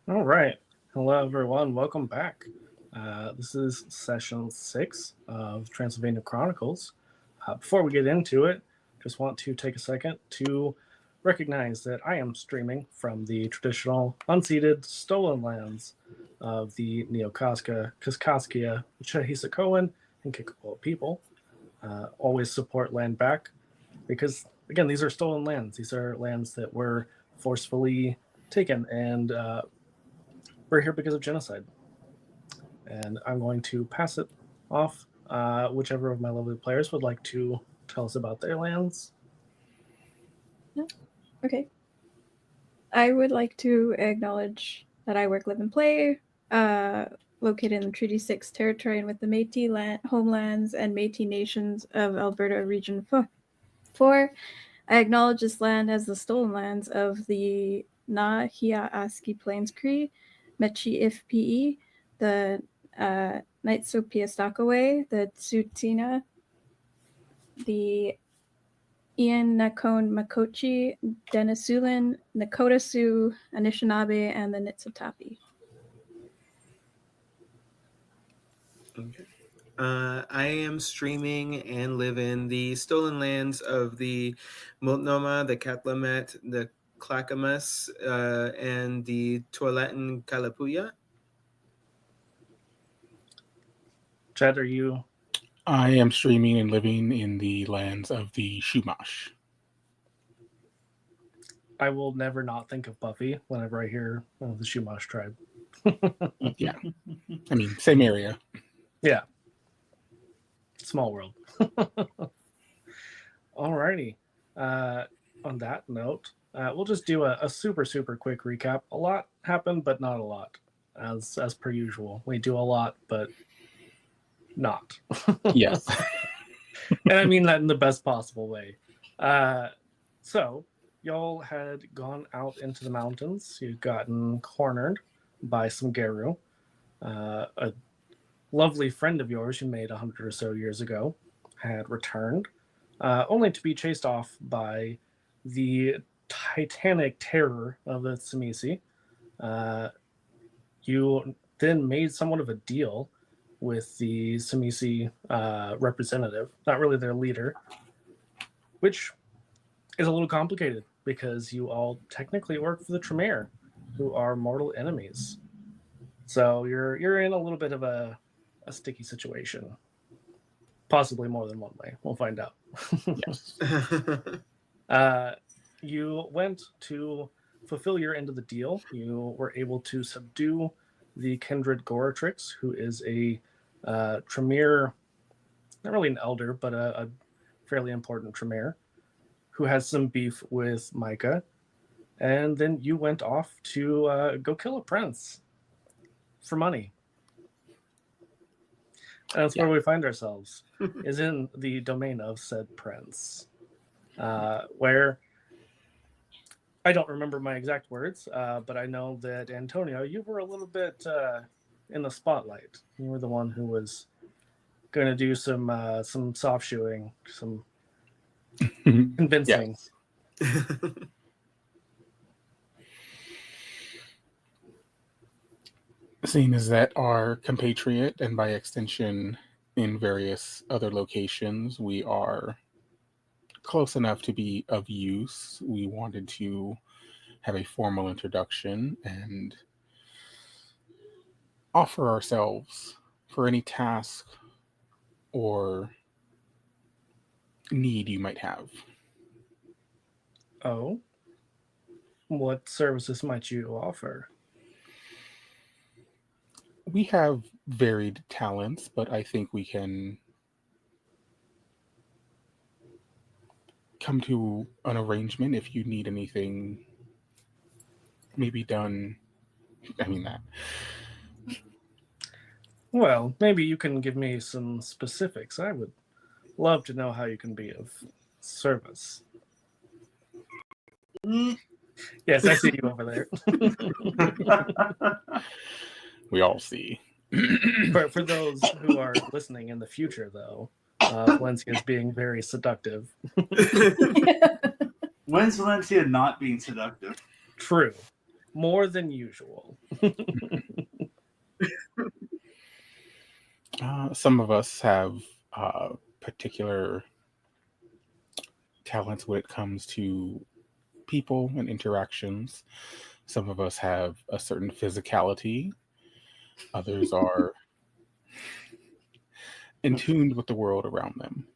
All right. Hello, everyone. Welcome back. This is session 6 of Transylvania Chronicles. Before we get into it, just want to take a second to recognize that I am streaming from the traditional unceded stolen lands of the Neokaska, Kaskaskia, Chehisakoan, and Kikupo people. Always support land back because, again, these are stolen lands. These are lands that were forcefully taken and we're here because of genocide. And I'm going to pass it off. Whichever of my lovely players would like to tell us about their lands. Yeah. Okay. I would like to acknowledge that I work, live, and play, located in the Treaty 6 territory and with the Métis homelands and Métis nations of Alberta Region 4. I acknowledge this land as the stolen lands of the Nahiaski Plains Cree, Mechi Ifpe, the Nitsopiastokaway, the Tsutina, the Ian Nakone Makochi, Denisulin, Nakota Sioux, Anishinaabe, and the Nitsitapi. Okay. I am streaming and live in the stolen lands of the Multnomah, the Cathlamet, the Clackamas, and the Tualatin Kalapuya. Chad, are you? I am streaming and living in the lands of the Shumash. I will never not think of Buffy whenever I hear the Shumash tribe. Yeah. I mean, same area. Yeah. Small world. Alrighty. On that note, we'll just do a super quick recap. A lot happened, but not a lot, as per usual. We do a lot, but not. Yes. And I mean that in the best possible way. So, y'all had gone out into the mountains. You'd gotten cornered by some Geru. A lovely friend of yours you made 100 or so years ago had returned, only to be chased off by the titanic terror of the Tsimisi. You then made somewhat of a deal with the Tsimisi representative, not really their leader, which is a little complicated because you all technically work for the Tremere, who are mortal enemies. So you're in a little bit of a sticky situation. Possibly more than one way. We'll find out. Yes. You went to fulfill your end of the deal. You were able to subdue the Kindred Goratrix, who is a Tremere, not really an elder, but a fairly important Tremere, who has some beef with Micah. And then you went off to go kill a prince for money. And that's where we find ourselves, is in the domain of said prince, where I don't remember my exact words, but I know that, Antonio, you were a little bit in the spotlight. You were the one who was going to do some soft shoeing, some convincing. Yes. Seeing as that our compatriot, and by extension in various other locations, we are close enough to be of use, we wanted to have a formal introduction and offer ourselves for any task or need you might have. Oh? What services might you offer? We have varied talents, but I think we can come to an arrangement if you need anything maybe done. I mean that. Well, maybe you can give me some specifics. I would love to know how you can be of service. Yes, I see you over there. We all see. For those who are listening in the future, though, Valencia is being very seductive. When's Valencia not being seductive? True. More than usual. Some of us have particular talents when it comes to people and interactions. Some of us have a certain physicality. Others are in tune with the world around them.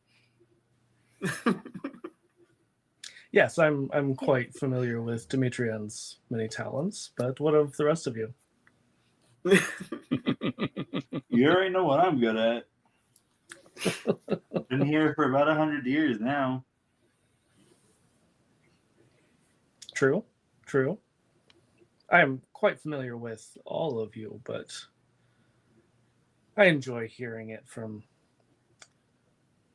Yes, I'm quite familiar with Dimitrian's many talents, but what of the rest of you? You already know what I'm good at. Been here for about 100 years now. True. I am quite familiar with all of you, but I enjoy hearing it from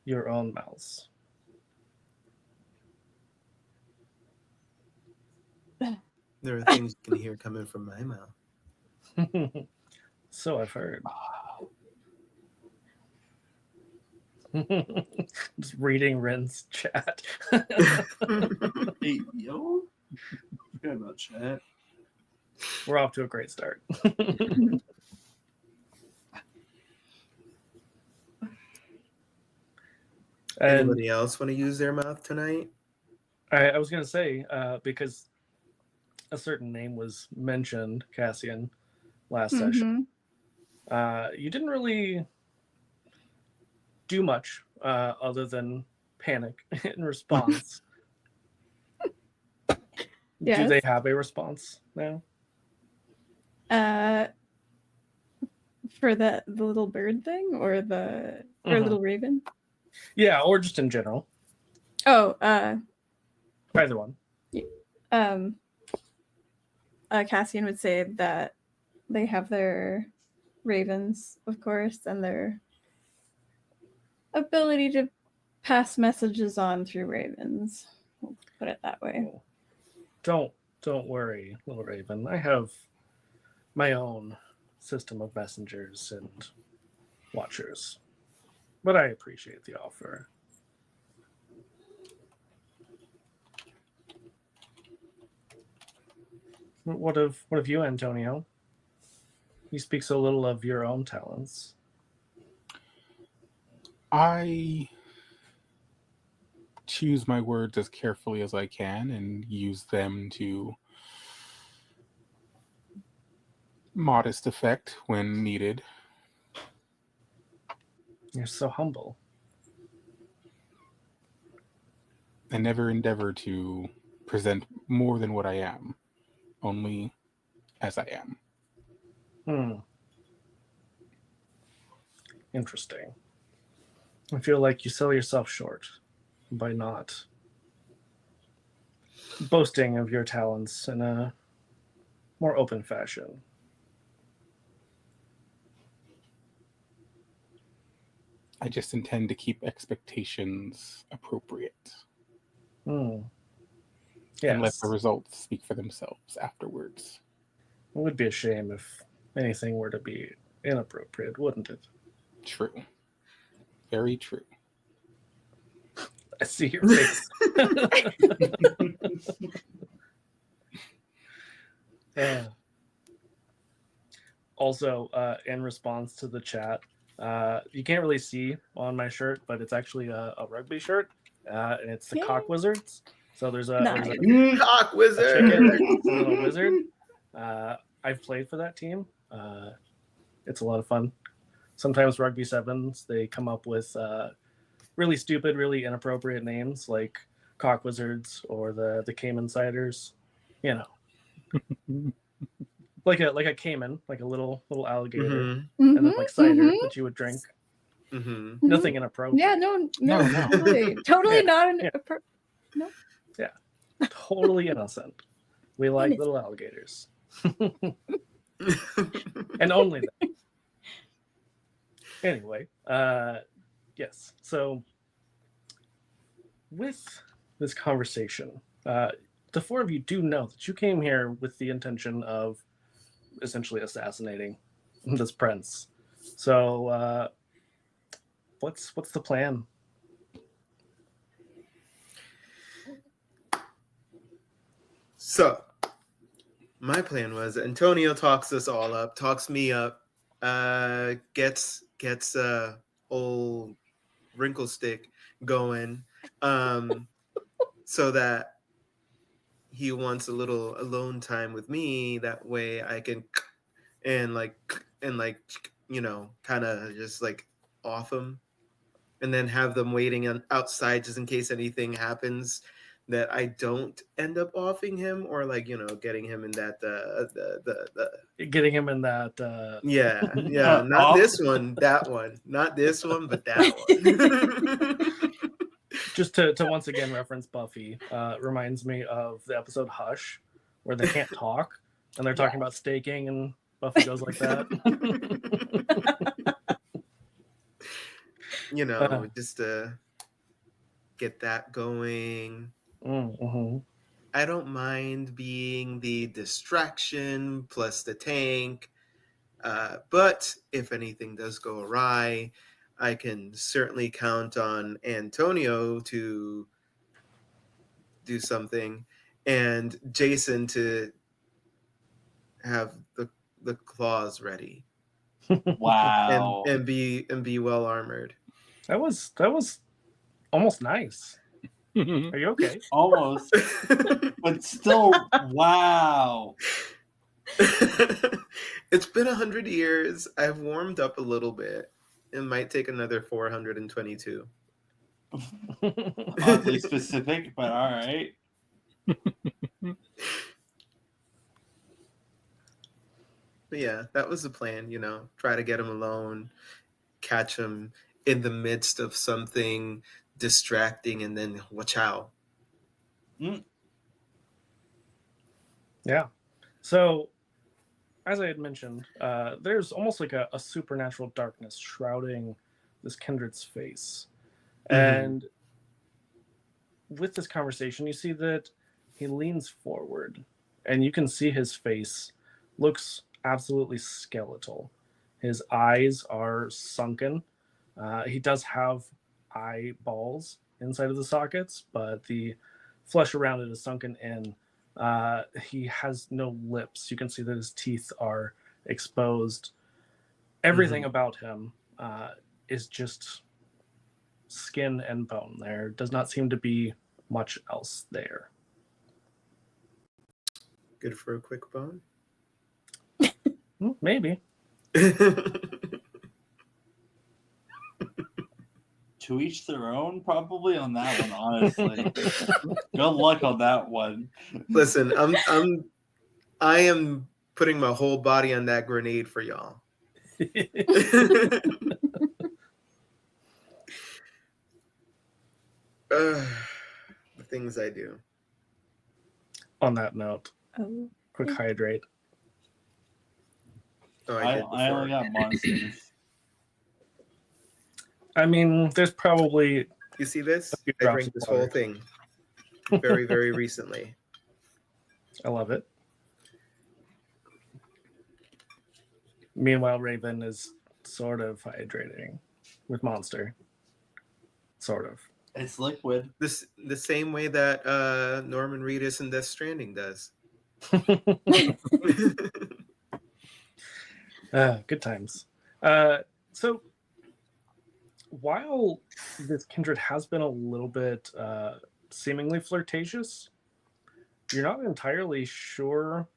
your own mouths. There are things you can hear coming from my mouth. So I've heard. Just reading Ren's chat. Hey, yo. Forgot about chat. We're off to a great start. And Anybody else want to use their mouth tonight? I was going to say, because a certain name was mentioned, Cassian, last session, you didn't really do much other than panic in response. Yes. Do they have a response now? For the little bird thing or the or little raven? Yeah, or just in general. Oh, Either one. Cassian would say that they have their ravens, of course, and their ability to pass messages on through ravens. We'll put it that way. Don't worry, little raven. I have my own system of messengers and watchers, but I appreciate the offer. What of you, Antonio? You speak so little of your own talents. I choose my words as carefully as I can and use them to modest effect when needed. You're so humble. I never endeavor to present more than what I am, only as I am. Interesting. I feel like you sell yourself short by not boasting of your talents in a more open fashion. I just intend to keep expectations appropriate. Yes. And let the results speak for themselves afterwards. It would be a shame if anything were to be inappropriate, wouldn't it? True. Very true. I see your face. Also, in response to the chat, you can't really see on my shirt, but it's actually a rugby shirt, and it's the Cock Wizards. So there's a Cock Wizard. chicken, a little wizard. I've played for that team. It's a lot of fun. Sometimes rugby sevens, they come up with really stupid, really inappropriate names like Cock Wizards or the Cayman Siders. You know, like a cayman, like a little alligator, and then like cider that you would drink. Nothing inappropriate. Yeah, no, totally not an. No. Yeah, totally innocent. We like little alligators, and only that. Anyway, yes. So with this conversation, the four of you do know that you came here with the intention of essentially assassinating this prince. So what's the plan? So my plan was Antonio talks us all up, talks me up, gets old wrinkle stick going, so that he wants a little alone time with me. That way I can and kind of just like off him, and then have them waiting outside just in case anything happens that I don't end up offing him, or getting him in that Getting him in that. yeah not Off. this one, that one, not this one, but that one. Just to once again reference Buffy, reminds me of the episode Hush, where they can't talk and they're talking about staking, and Buffy goes like that. Just to get that going. Mm-hmm. I don't mind being the distraction plus the tank, but if anything does go awry, I can certainly count on Antonio to do something, and Jason to have the claws ready Wow. and be well armored. That was almost nice. Are you okay? Almost. But still, wow. It's been 100 years. I've warmed up a little bit. It might take another 422. Oddly specific, but all right. But yeah, that was the plan, try to get him alone, catch him in the midst of something distracting, and then watch out. Yeah. So, as I had mentioned, there's almost like a supernatural darkness shrouding this Kindred's face. And with this conversation, you see that he leans forward, and you can see his face looks absolutely skeletal. His eyes are sunken. He does have eyeballs inside of the sockets, but the flesh around it is sunken in. He has no lips. You can see that his teeth are exposed. Everything about him is just skin and bone. There does not seem to be much else there. Good for a quick bone. Maybe. To each their own, probably on that one, honestly. Good luck on that one. Listen, I am putting my whole body on that grenade for y'all. The things I do. On that note, Oh. quick hydrate. Oh, I only got monsters. I mean, there's probably You see this? A few I drops drank of this water. whole thing very, very recently. I love it. Meanwhile, Raven is sort of hydrating with Monster. Sort of. It's liquid. The same way that Norman Reedus in Death Stranding does. Good times. So, while this Kindred has been a little bit seemingly flirtatious, you're not entirely sure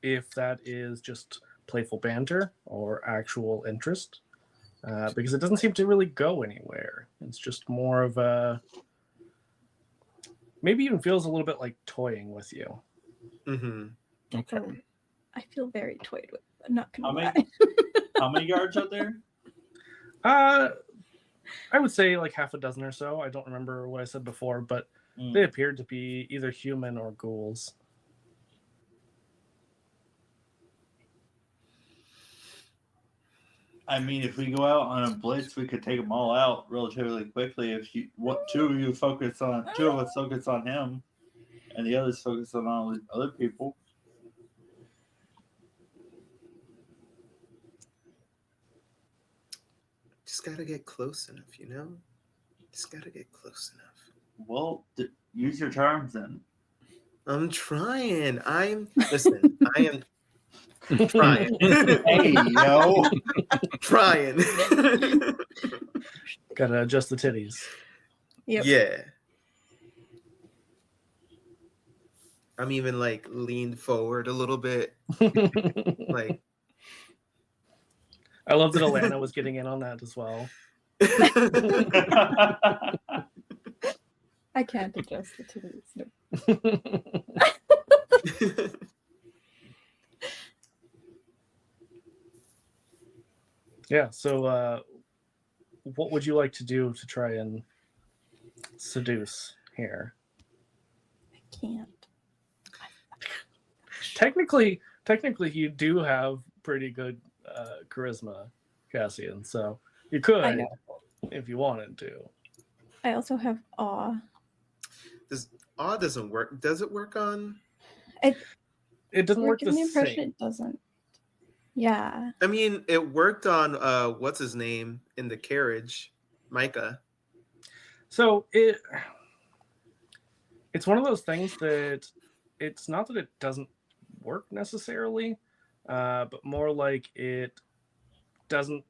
if that is just playful banter or actual interest, because it doesn't seem to really go anywhere. It's just more of a, maybe even feels a little bit like toying with you. Okay. Oh, I feel very toyed with. I'm not How gonna lie. many how many guards out there? I would say like half a dozen or so. I don't remember what I said before, but they appeared to be either human or ghouls. I mean, if we go out on a blitz, we could take them all out relatively quickly. If two of us focus on him, and the others focus on all the other people. Just gotta get close enough, Just gotta get close enough. Well, use your charms then. I'm trying. Listen, I am trying. Hey, yo. Trying. Gotta adjust the titties. Yep. Yeah. I'm even like leaned forward a little bit. Like I love that Alana was getting in on that as well. I can't adjust the titties. No. Yeah, so what would you like to do to try and seduce here? I can't. Technically, you do have pretty good charisma, Cassian. So you I could, know. if you wanted to. I also have awe. Awe doesn't work. Does it work on? It doesn't We're work the given the impression same. it doesn't. Yeah. I mean, it worked on what's his name in the carriage, Micah. So it's one of those things that it's not that it doesn't work necessarily, but more like it doesn't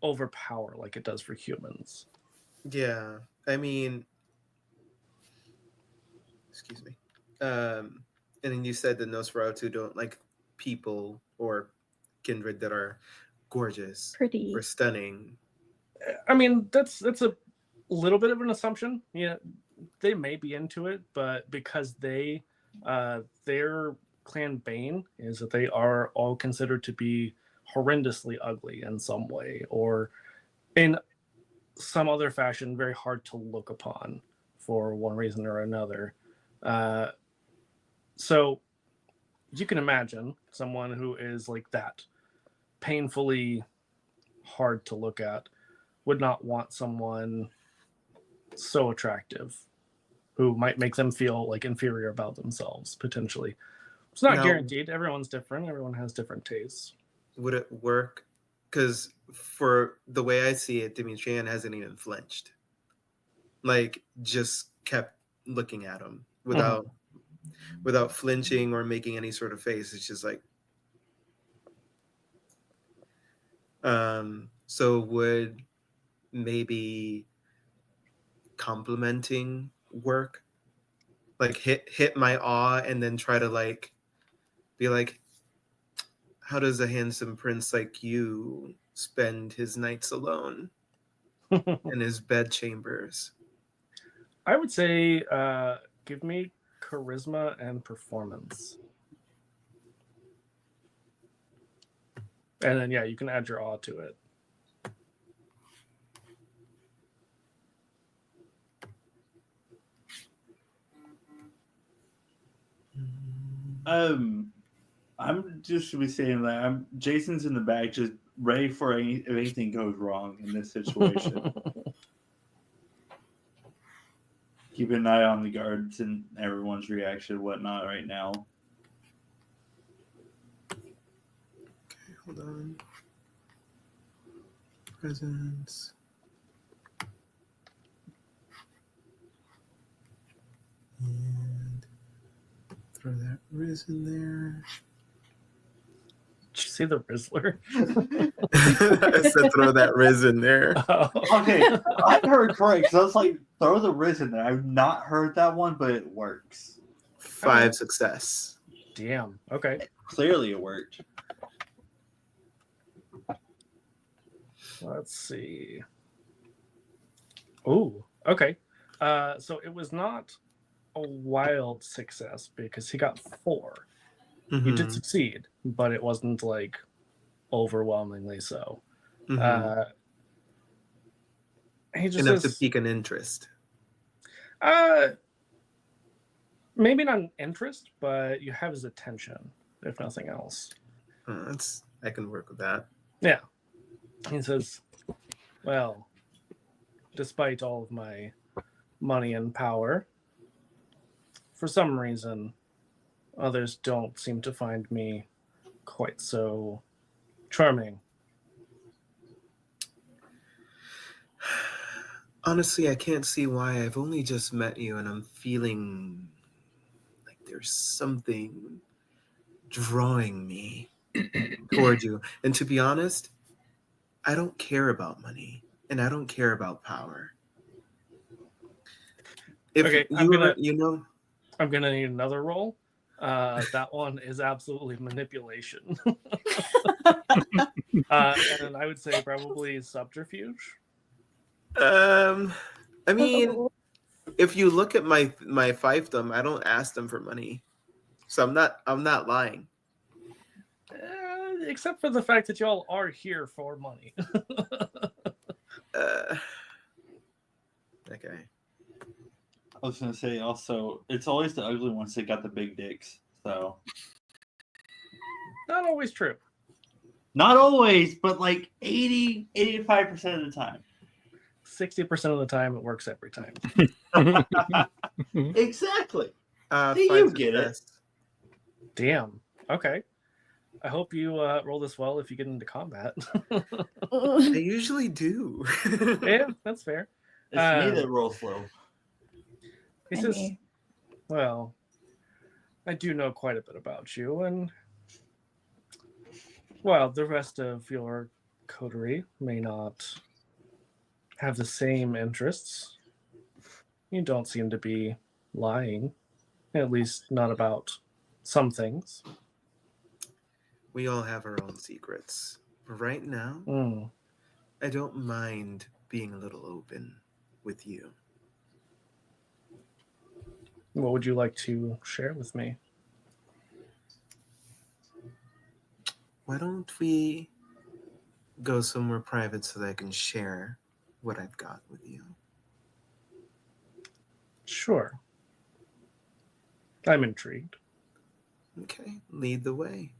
overpower like it does for humans. Yeah, I mean, excuse me. And then you said the Nosferatu don't like people or kindred that are gorgeous Pretty. or stunning. I mean, that's a little bit of an assumption. Yeah, they may be into it, but because their clan bane is that they are all considered to be horrendously ugly in some way or in some other fashion very hard to look upon for one reason or another. So you can imagine someone who is like that, painfully hard to look at, would not want someone so attractive who might make them feel like inferior about themselves potentially. It's not Now- guaranteed. Everyone's different. Everyone has different tastes. Would it work? Because for the way I see it, Dimitrian hasn't even flinched. Like, just kept looking at him without flinching or making any sort of face. It's just like, so would maybe complimenting work? Like hit my awe and then try to like be like, how does a handsome prince like you spend his nights alone in his bedchambers? I would say give me charisma and performance. And then, yeah, you can add your awe to it. I'm just be saying that Jason's in the back, just ready for if anything goes wrong in this situation. Keep an eye on the guards and everyone's reaction and whatnot right now. Okay, hold on. Presence. And throw that Riz in there. Did you see the Rizzler? I said throw that Riz in there. Okay, I heard correct. So I was like, throw the Riz in there. I've not heard that one, but it works. 5 success. Damn. Okay. Clearly, it worked. Let's see. Oh, okay. So it was not a wild success because he got 4. Mm-hmm. He did succeed, but it wasn't like overwhelmingly so. Mm-hmm. He just Enough says, to pique an interest. maybe not an interest, but you have his attention, if nothing else. I can work with that. Yeah. He says, well, despite all of my money and power, for some reason, others don't seem to find me quite so charming. Honestly, I can't see why. I've only just met you and I'm feeling like there's something drawing me toward you. And to be honest, I don't care about money and I don't care about power. If Okay, I'm gonna need another roll. That one is absolutely manipulation. And I would say probably subterfuge. I mean, Oh. if you look at my fiefdom, I don't ask them for money, so I'm not lying. Except for the fact that y'all are here for money. Okay. I was gonna say also, it's always the ugly ones that got the big dicks. So Not always true. not always, but like 85% of the time. 60% of the time, it works every time. Exactly. See, you get it. Damn. Okay. I hope you roll this well if you get into combat. I usually do. Yeah, that's fair. It's me that rolls low. He says, well, I do know quite a bit about you, and well, the rest of your coterie may not have the same interests. You don't seem to be lying, at least not about some things. We all have our own secrets. But right now, I don't mind being a little open with you. What would you like to share with me? Why don't we go somewhere private so that I can share what I've got with you? Sure. I'm intrigued. Okay, lead the way.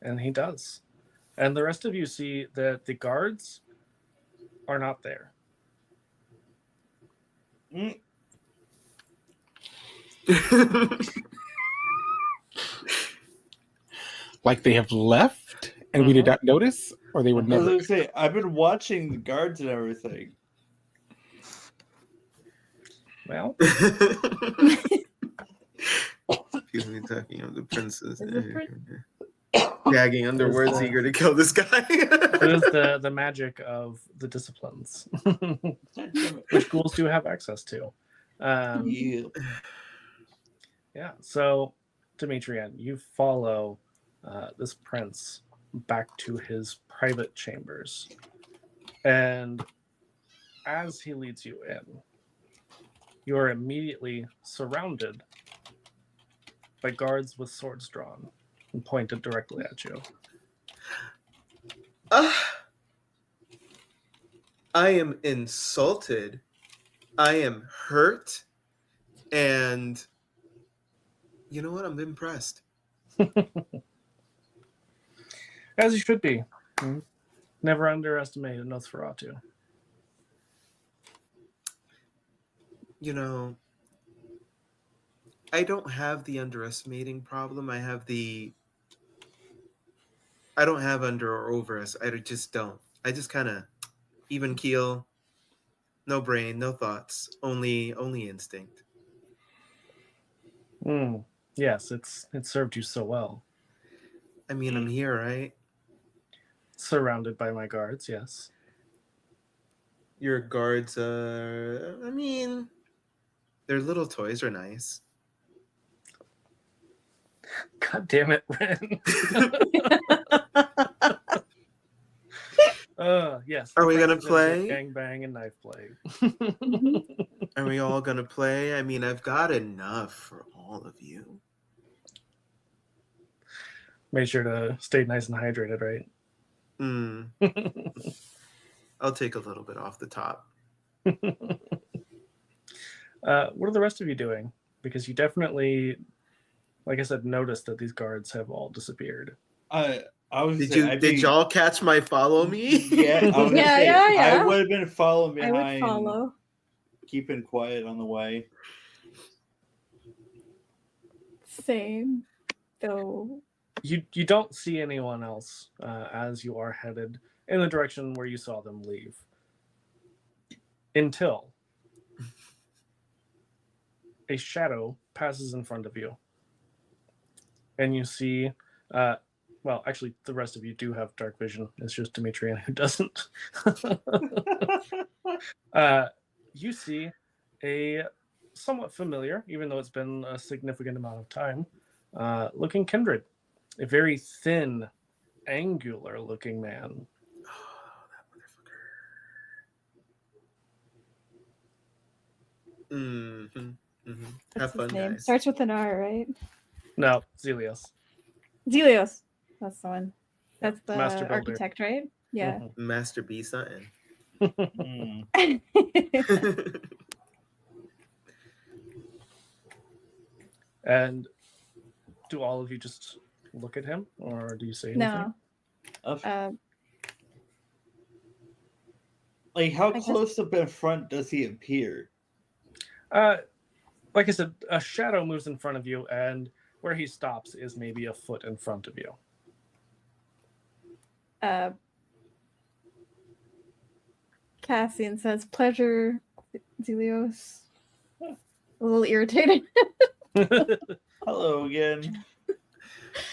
And he does. And the rest of you see that the guards are not there. Like they have left and we did not notice, or they were I was never. gonna say, I've been watching the guards and everything. Well, Excuse me, talking of the princess. Is Gagging under Is words, the- eager to kill this guy. it is the magic of the disciplines, which ghouls do have access to. Yeah. Yeah, so Demetrian, you follow this prince back to his private chambers. And as he leads you in, you are immediately surrounded by guards with swords drawn and pointed directly at you. I am insulted. I am hurt. And you know what? I'm impressed. As you should be. Never underestimate a Nosferatu. You know, I don't have the underestimating problem. I don't have under or over us. I just don't. I just kind of even keel, no brain, no thoughts, only instinct. Yes, it served you so well. I mean, I'm here, right? Surrounded by my guards, yes. Your guards I mean, their little toys are nice. God damn it, Ren. Yes. Are we gonna Frank's play? Gang bang and knife play. Are we all gonna play? I mean, I've got enough for all of you. Make sure to stay nice and hydrated, right? I'll take a little bit off the top. What are the rest of you doing? Because you definitely, like I said, noticed that these guards have all disappeared. I was. Did y'all catch my follow me? Yeah, I was Yeah. I would have been following I behind, would follow. keeping quiet on the way. Same, though. You don't see anyone else as you are headed in the direction where you saw them leave. Until a shadow passes in front of you, and you see, well, actually, the rest of you do have dark vision. It's just Demetrian who doesn't. You see a somewhat familiar, even though it's been a significant amount of time, looking Kindred. A very thin, angular looking man. Oh, that motherfucker. Mm-hmm. Have What's his fun, name? guys. Starts with an R, right? No, Zelios. Zelios. That's the one. That's the Master builder. architect, right? Yeah. Master B something. Mm. And do all of you just look at him, or do you say anything? No. Like, how I guess- close up in front does he appear? Like I said, a shadow moves in front of you, and where he stops is maybe a foot in front of you. Cassian says, "Pleasure, Zelios." A little irritated. Hello again.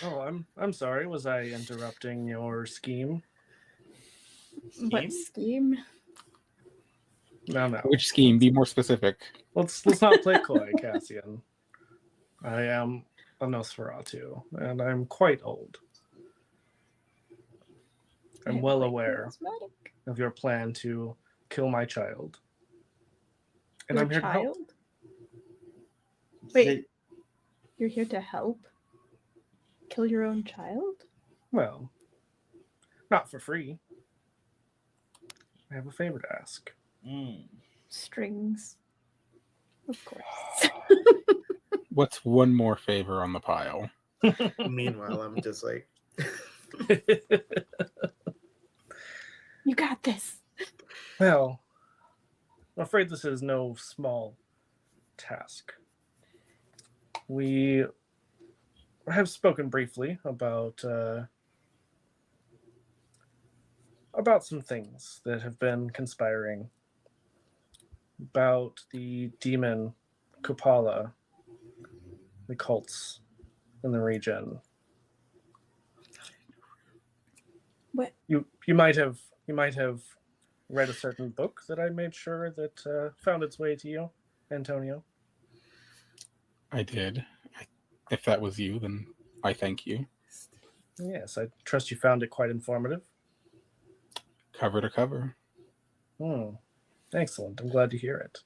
Oh, I'm sorry. Was I interrupting your scheme? What scheme? No. Which scheme? Be more specific. Let's not play coy, Cassian. I am a Nosferatu, and I'm quite old. I'm well aware of your plan to kill my child. And Your I'm here to help. child? Wait. You're here to help? Kill your own child? Well, not for free. I have a favor to ask. Strings. Of course. What's one more favor on the pile? Meanwhile, I'm just like, You got this. Well, I'm afraid this is no small task. We have spoken briefly about some things that have been conspiring, about the demon Kupala, the cults in the region. What? You might have read a certain book that I made sure that found its way to you, Antonio. I did. If that was you, then I thank you. Yes, I trust you found it quite informative. Cover to cover. Excellent. I'm glad to hear it.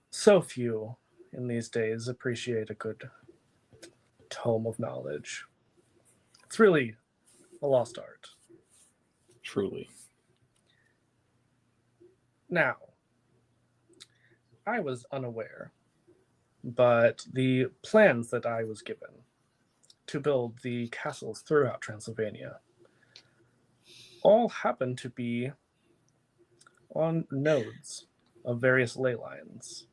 So few in these days appreciate a good tome of knowledge. It's really a lost art. Truly. Now, I was unaware, but the plans that I was given to build the castles throughout Transylvania all happen to be on nodes of various ley lines,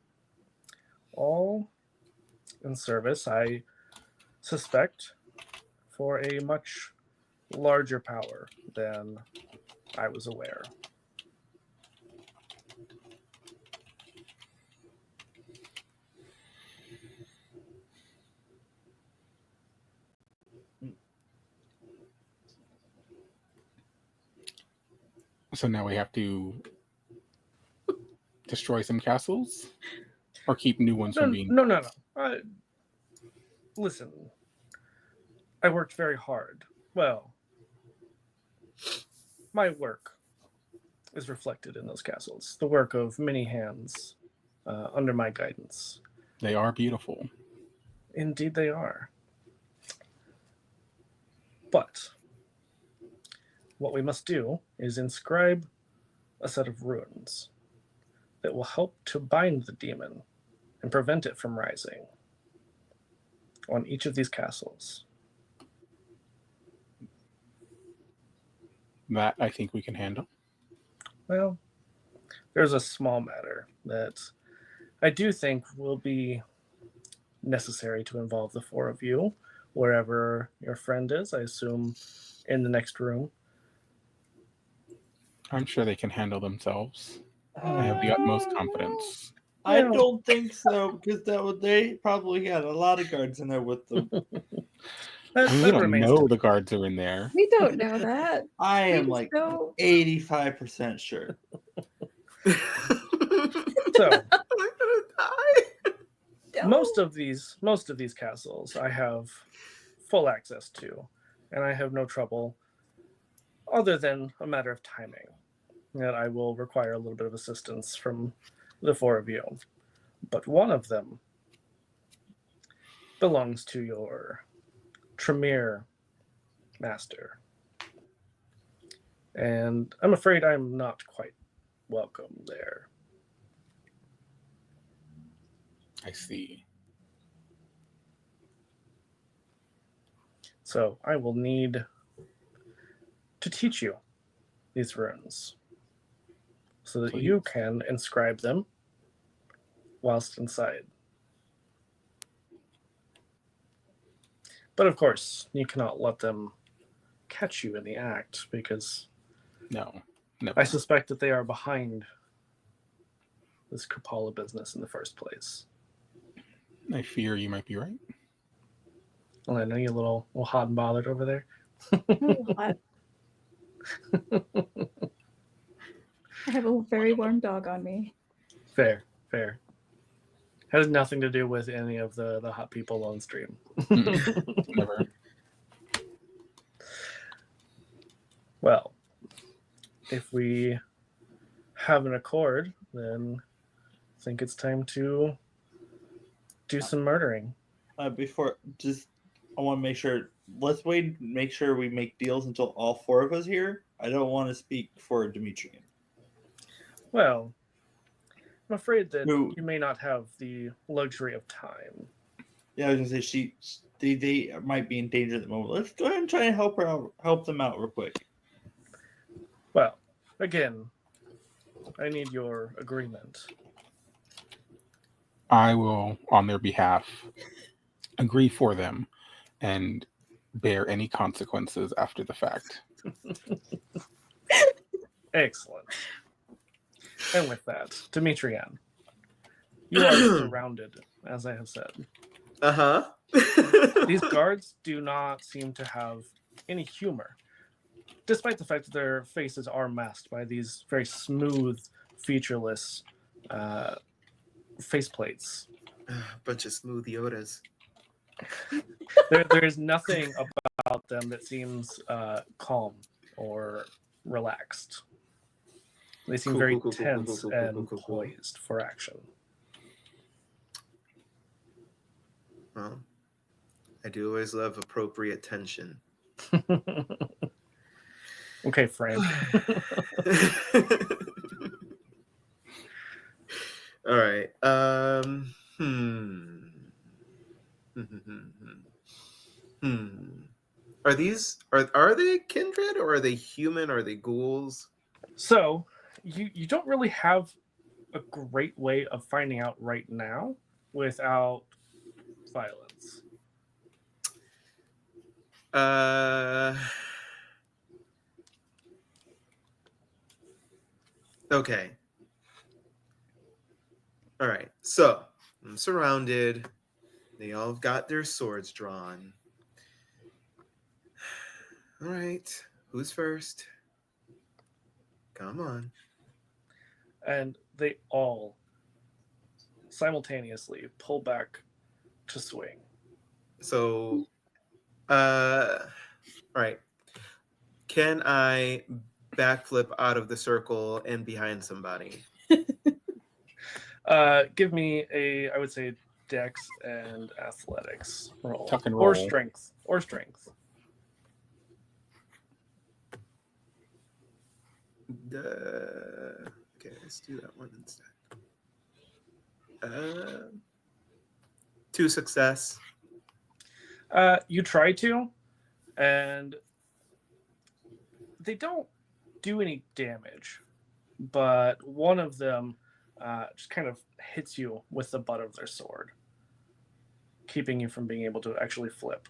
all in service, I suspect, for a much larger power than I was aware. So now we have to destroy some castles? Or keep new ones from being... No. Listen, I worked very hard. Well, my work is reflected in those castles. The work of many hands under my guidance. They are beautiful. Indeed they are. But what we must do is inscribe a set of runes that will help to bind the demon and prevent it from rising on each of these castles. That I think we can handle. Well, there's a small matter that I do think will be necessary to involve the four of you, wherever your friend is, I assume in the next room. I'm sure they can handle themselves. I have the utmost confidence. I Well- don't think so because they probably had a lot of guards in there with them. That, I mean, we that don't remains to know be- the guards are in there. We don't know that. I We am just like don't. 85% sure. So I'm gonna die. most of these castles I have full access to, and I have no trouble, other than a matter of timing, that I will require a little bit of assistance from the four of you. But one of them belongs to your Tremere master, and I'm afraid I'm not quite welcome there. I see. So I will need to teach you these runes so that you Please. can inscribe them whilst inside. But of course, you cannot let them catch you in the act, because No. Never. I suspect that they are behind this Kupala business in the first place. I fear you might be right. Well, I know you're a little hot and bothered over there. I have a very warm dog on me. Fair. Has nothing to do with any of the hot people on stream. Never. Well, if we have an accord, then I think it's time to do some murdering. Before, I want to make sure. Let's wait. Make sure we make deals until all four of us here. I don't want to speak for Demetrian. Well, I'm afraid that Who- you may not have the luxury of time. Yeah, I was gonna say they might be in danger at the moment. Let's go ahead and try and help them out real quick. Well, again, I need your agreement. I will, on their behalf, agree for them and bear any consequences after the fact. Excellent. And with that, Demetrian, you are surrounded, as I have said. These guards do not seem to have any humor, despite the fact that their faces are masked by these very smooth, featureless faceplates. Bunch of smooth Yodas. There is nothing about them that seems calm or relaxed. They seem very tense and poised for action. Well, I do always love appropriate tension. Okay, Frank. All right. Are they kindred, or are they human? Are they ghouls? So, you don't really have a great way of finding out right now without violence. Okay. All right. So I'm surrounded. They all have got their swords drawn. All right. Who's first? Come on. And they all simultaneously pull back to swing. So, all right. Can I backflip out of the circle and behind somebody? Give me I would say, Dex and athletics roll. Tuck and Or roll. strength. Okay, let's do that one instead. 2 success. You try to, and they don't do any damage, but one of them just kind of hits you with the butt of their sword, keeping you from being able to actually flip.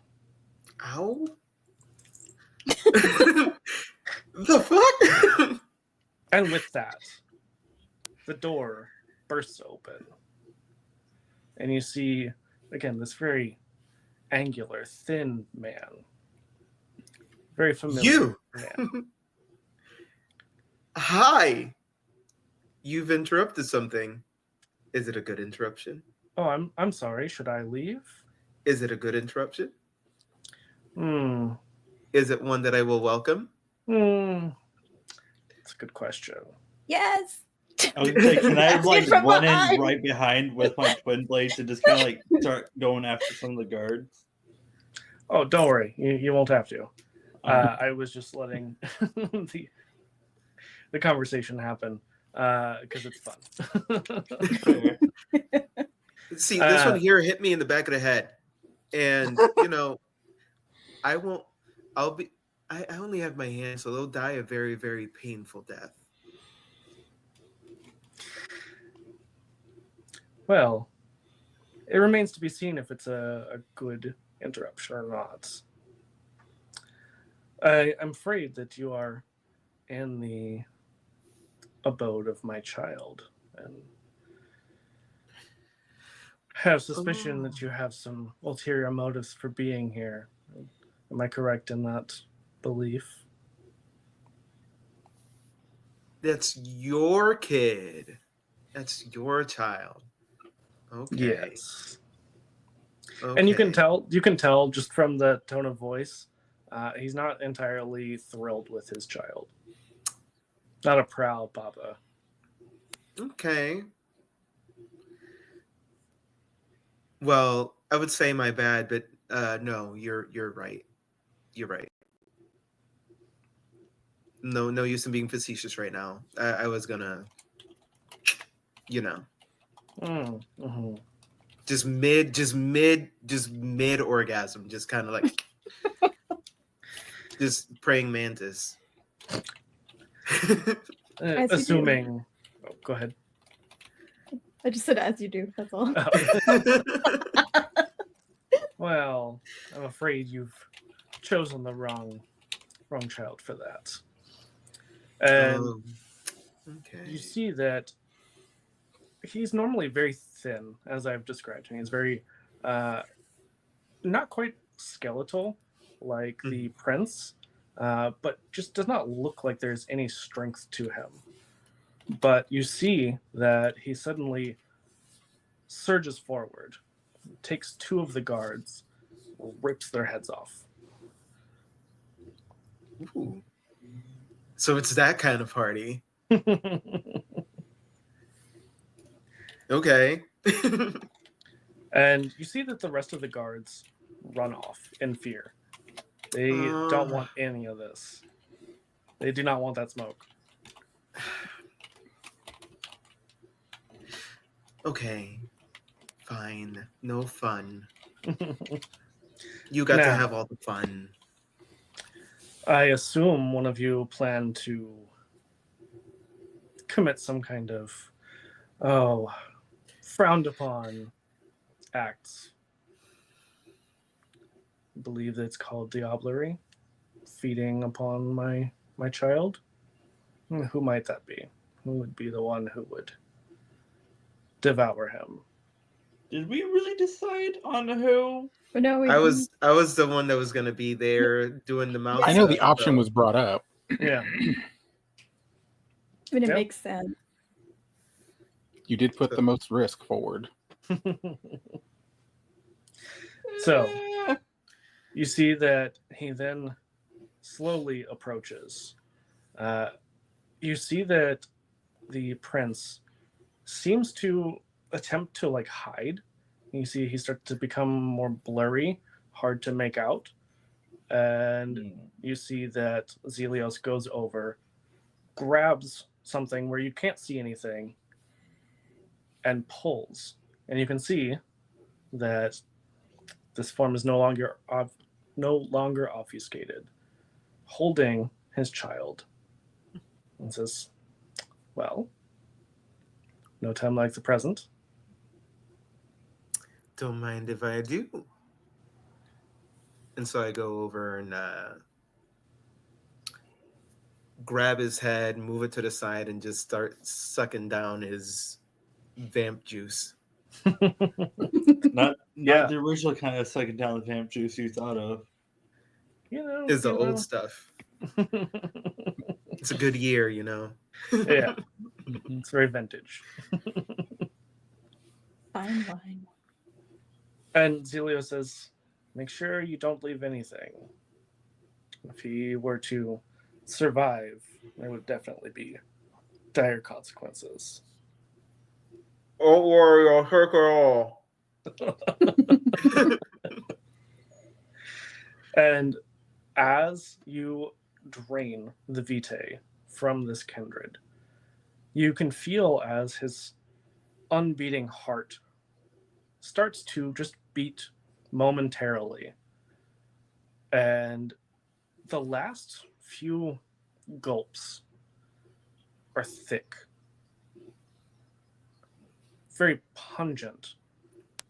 Ow. The fuck? And with that, the door bursts open, and you see again this very angular, thin man, very familiar You! man. Hi! You've interrupted something. Is it a good interruption? Oh, I'm sorry. Should I leave? Is it a good interruption? Hmm. Is it one that I will welcome? That's a good question. Yes. I was gonna say, can I That's me like from run in behind. right behind with my twin blades and just kind of like start going after some of the guards? Oh, don't worry. You won't have to. Alright. I was just letting the conversation happen because it's fun. Okay. See, this one here hit me in the back of the head. And, I won't, I only have my hands, so they'll die a very, very painful death. Well, it remains to be seen if it's a good interruption or not. I'm afraid that you are in the abode of my child and have suspicion that you have some ulterior motives for being here. Am I correct in that belief? That's your kid. That's your child. Okay. Yes. Okay. And you can tell just from the tone of voice, he's not entirely thrilled with his child. Not a proud papa. Okay. Well, I would say my bad, but no, you're right. You're right. No use in being facetious right now. I was gonna, Mm-hmm. just mid orgasm, just kind of like just praying mantis. As you Assuming. Oh, go ahead. I just said as you do. That's all. Well, I'm afraid you've chosen the wrong child for that. And Okay. you see that he's normally very thin, as I've described him. He's very not quite skeletal like the prince, but just does not look like there's any strength to him. But you see that he suddenly surges forward, takes two of the guards, rips their heads off. Ooh. So it's that kind of party. Okay. And you see that the rest of the guards run off in fear. They don't want any of this. They do not want that smoke. Okay. Fine. No fun. You got to have all the fun. I assume one of you plan to commit some kind of, frowned upon acts. I believe it's called diablerie, feeding upon my child. Who might that be? Who would be the one who would devour him? Did we really decide on who? No, I was the one that was gonna be there doing the mouth. I know the stuff, option so. was brought up. Yeah. I mean, it Yep. makes sense. You did put the most risk forward. So you see that he then slowly approaches. You see that the prince seems to attempt to like hide. You see he starts to become more blurry, hard to make out. And you see that Zelios goes over, grabs something where you can't see anything, and pulls. And you can see that this form is no longer obfuscated, holding his child, and says, "Well, no time like the present." Don't mind if I do. And so I go over and grab his head, move it to the side, and just start sucking down his vamp juice. Not Yeah. the original kind of sucking down the vamp juice you thought of. Is the old stuff. It's a good year, you know. Yeah, it's very vintage. Fine wine. And Zelio says, make sure you don't leave anything. If he were to survive, there would definitely be dire consequences. Don't worry, I'll take it all. And as you drain the vitae from this kindred, you can feel as his unbeating heart starts to just beat momentarily. And the last few gulps are thick, very pungent,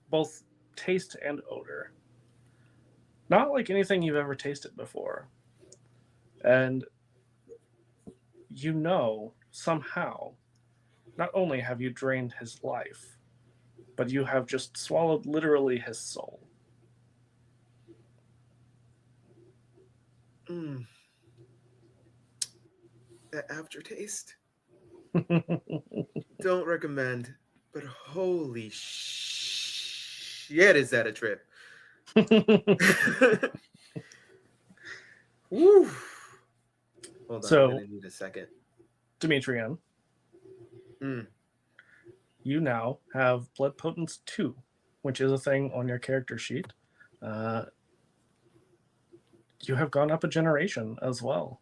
both taste and odor. Not like anything you've ever tasted before. And you know, somehow, not only have you drained his life, but you have just swallowed literally his soul. That aftertaste. Don't recommend, but holy shit, is that a trip? Woo. Hold on, So- I'm gonna need a second. Demetrian, you now have Blood Potence 2, which is a thing on your character sheet. You have gone up a generation as well.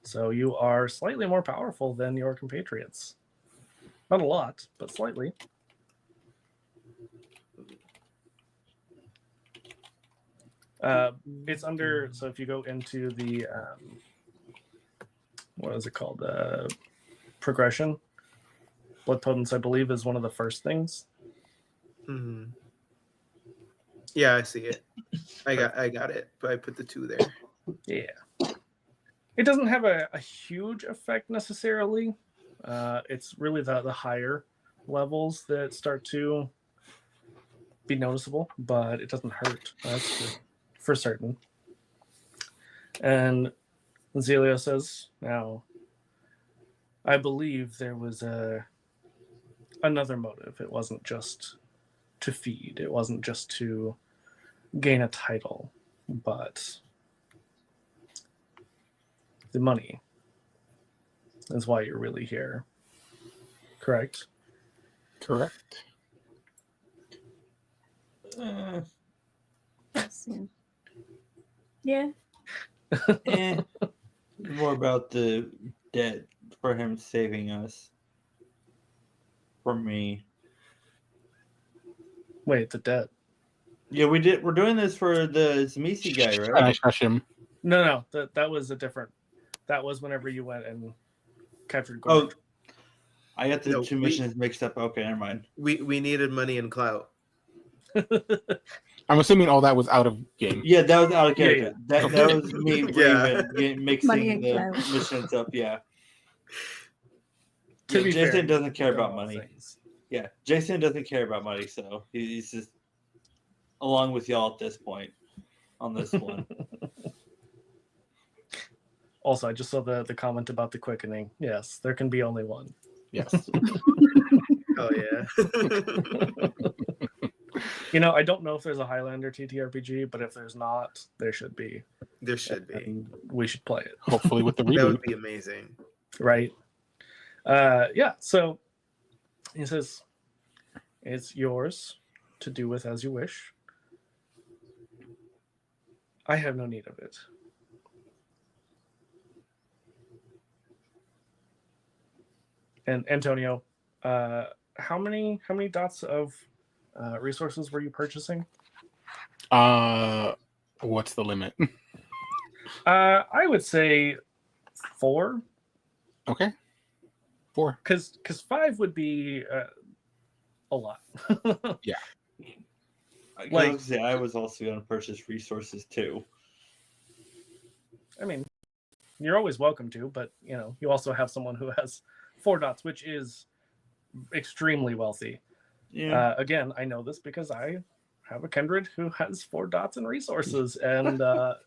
So you are slightly more powerful than your compatriots. Not a lot, but slightly. It's under, so if you go into the, what is it called? Progression. Blood Potence, I believe, is one of the first things. Yeah, I see it. I got it, but I put the 2 there. Yeah. It doesn't have a huge effect necessarily. It's really the higher levels that start to be noticeable, but it doesn't hurt. That's for certain. And Zelio says, now, I believe there was another motive. It wasn't just to feed. It wasn't just to gain a title, but the money is why you're really here. Correct? Correct. Yeah. More about the debt for him saving us. For me. Wait, the debt. Yeah, we're doing this for the Zamisi guy, And right? I shush him. No, that was a different. That was whenever you went and captured Gorge. Oh, I got the No, two missions mixed up. Okay, never mind. We needed money and clout. I'm assuming all that was out of game. Yeah, that was out of character. Yeah. That was me, Yeah. Raven, Money mixing and the clout. missions up. Yeah. To be Jason fair, doesn't care you've done about all money. things. Yeah, Jason doesn't care about money, so he's just along with y'all at this point on this one. Also, I just saw the comment about the quickening. Yes, there can be only one. Yes. Oh yeah. I don't know if there's a Highlander TTRPG, but if there's not, there should be. There should be. And we should play it. Hopefully with the That reboot. would be amazing. Right? Yeah, so he says, it's yours to do with as you wish. I have no need of it. And Antonio, how many dots of resources were you purchasing? What's the limit? I would say 4. Okay. 4. Because 5 would be a lot. I was also going to purchase resources too. I mean, you're always welcome to, but you also have someone who has 4 dots, which is extremely wealthy. Yeah. Again, I know this because I have a kindred who has 4 dots in resources, and the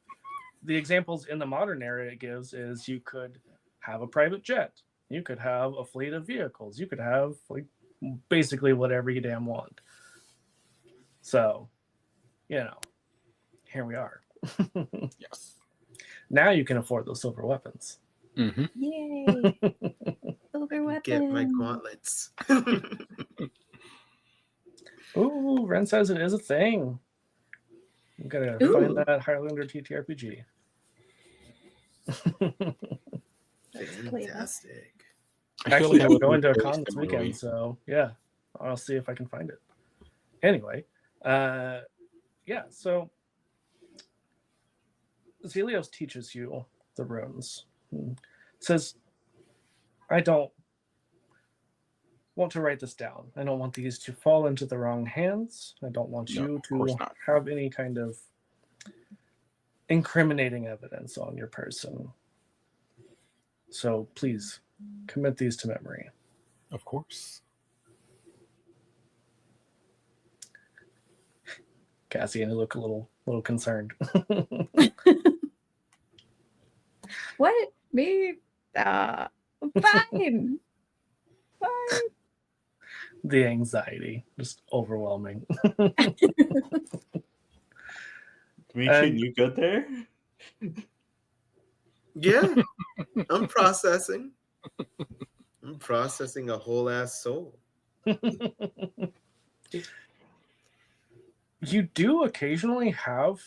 examples in the modern era it gives is you could have a private jet, you could have a fleet of vehicles, you could have like basically whatever you damn want. So, here we are. Yes. Now you can afford those silver weapons. Mm-hmm. Yay! Silver weapon. Get my gauntlets. Ooh, Ren says it is a thing. I'm gonna find that Highlander TTRPG. Let's play that. Fantastic. Actually, that I'm would going to a work very con this similarly. weekend, so yeah, I'll see if I can find it. Anyway, yeah, so Zelios teaches you the runes. Says, I don't want to write this down. I don't want these to fall into the wrong hands. I don't want No, you of course to not. have any kind of incriminating evidence on your person. So please commit these to memory. Of course. Cassian, you look a little concerned. What? Me? Fine. Fine. The anxiety, just overwhelming. Dimitri, you good there? Yeah, I'm processing. I'm processing a whole ass soul. You do occasionally have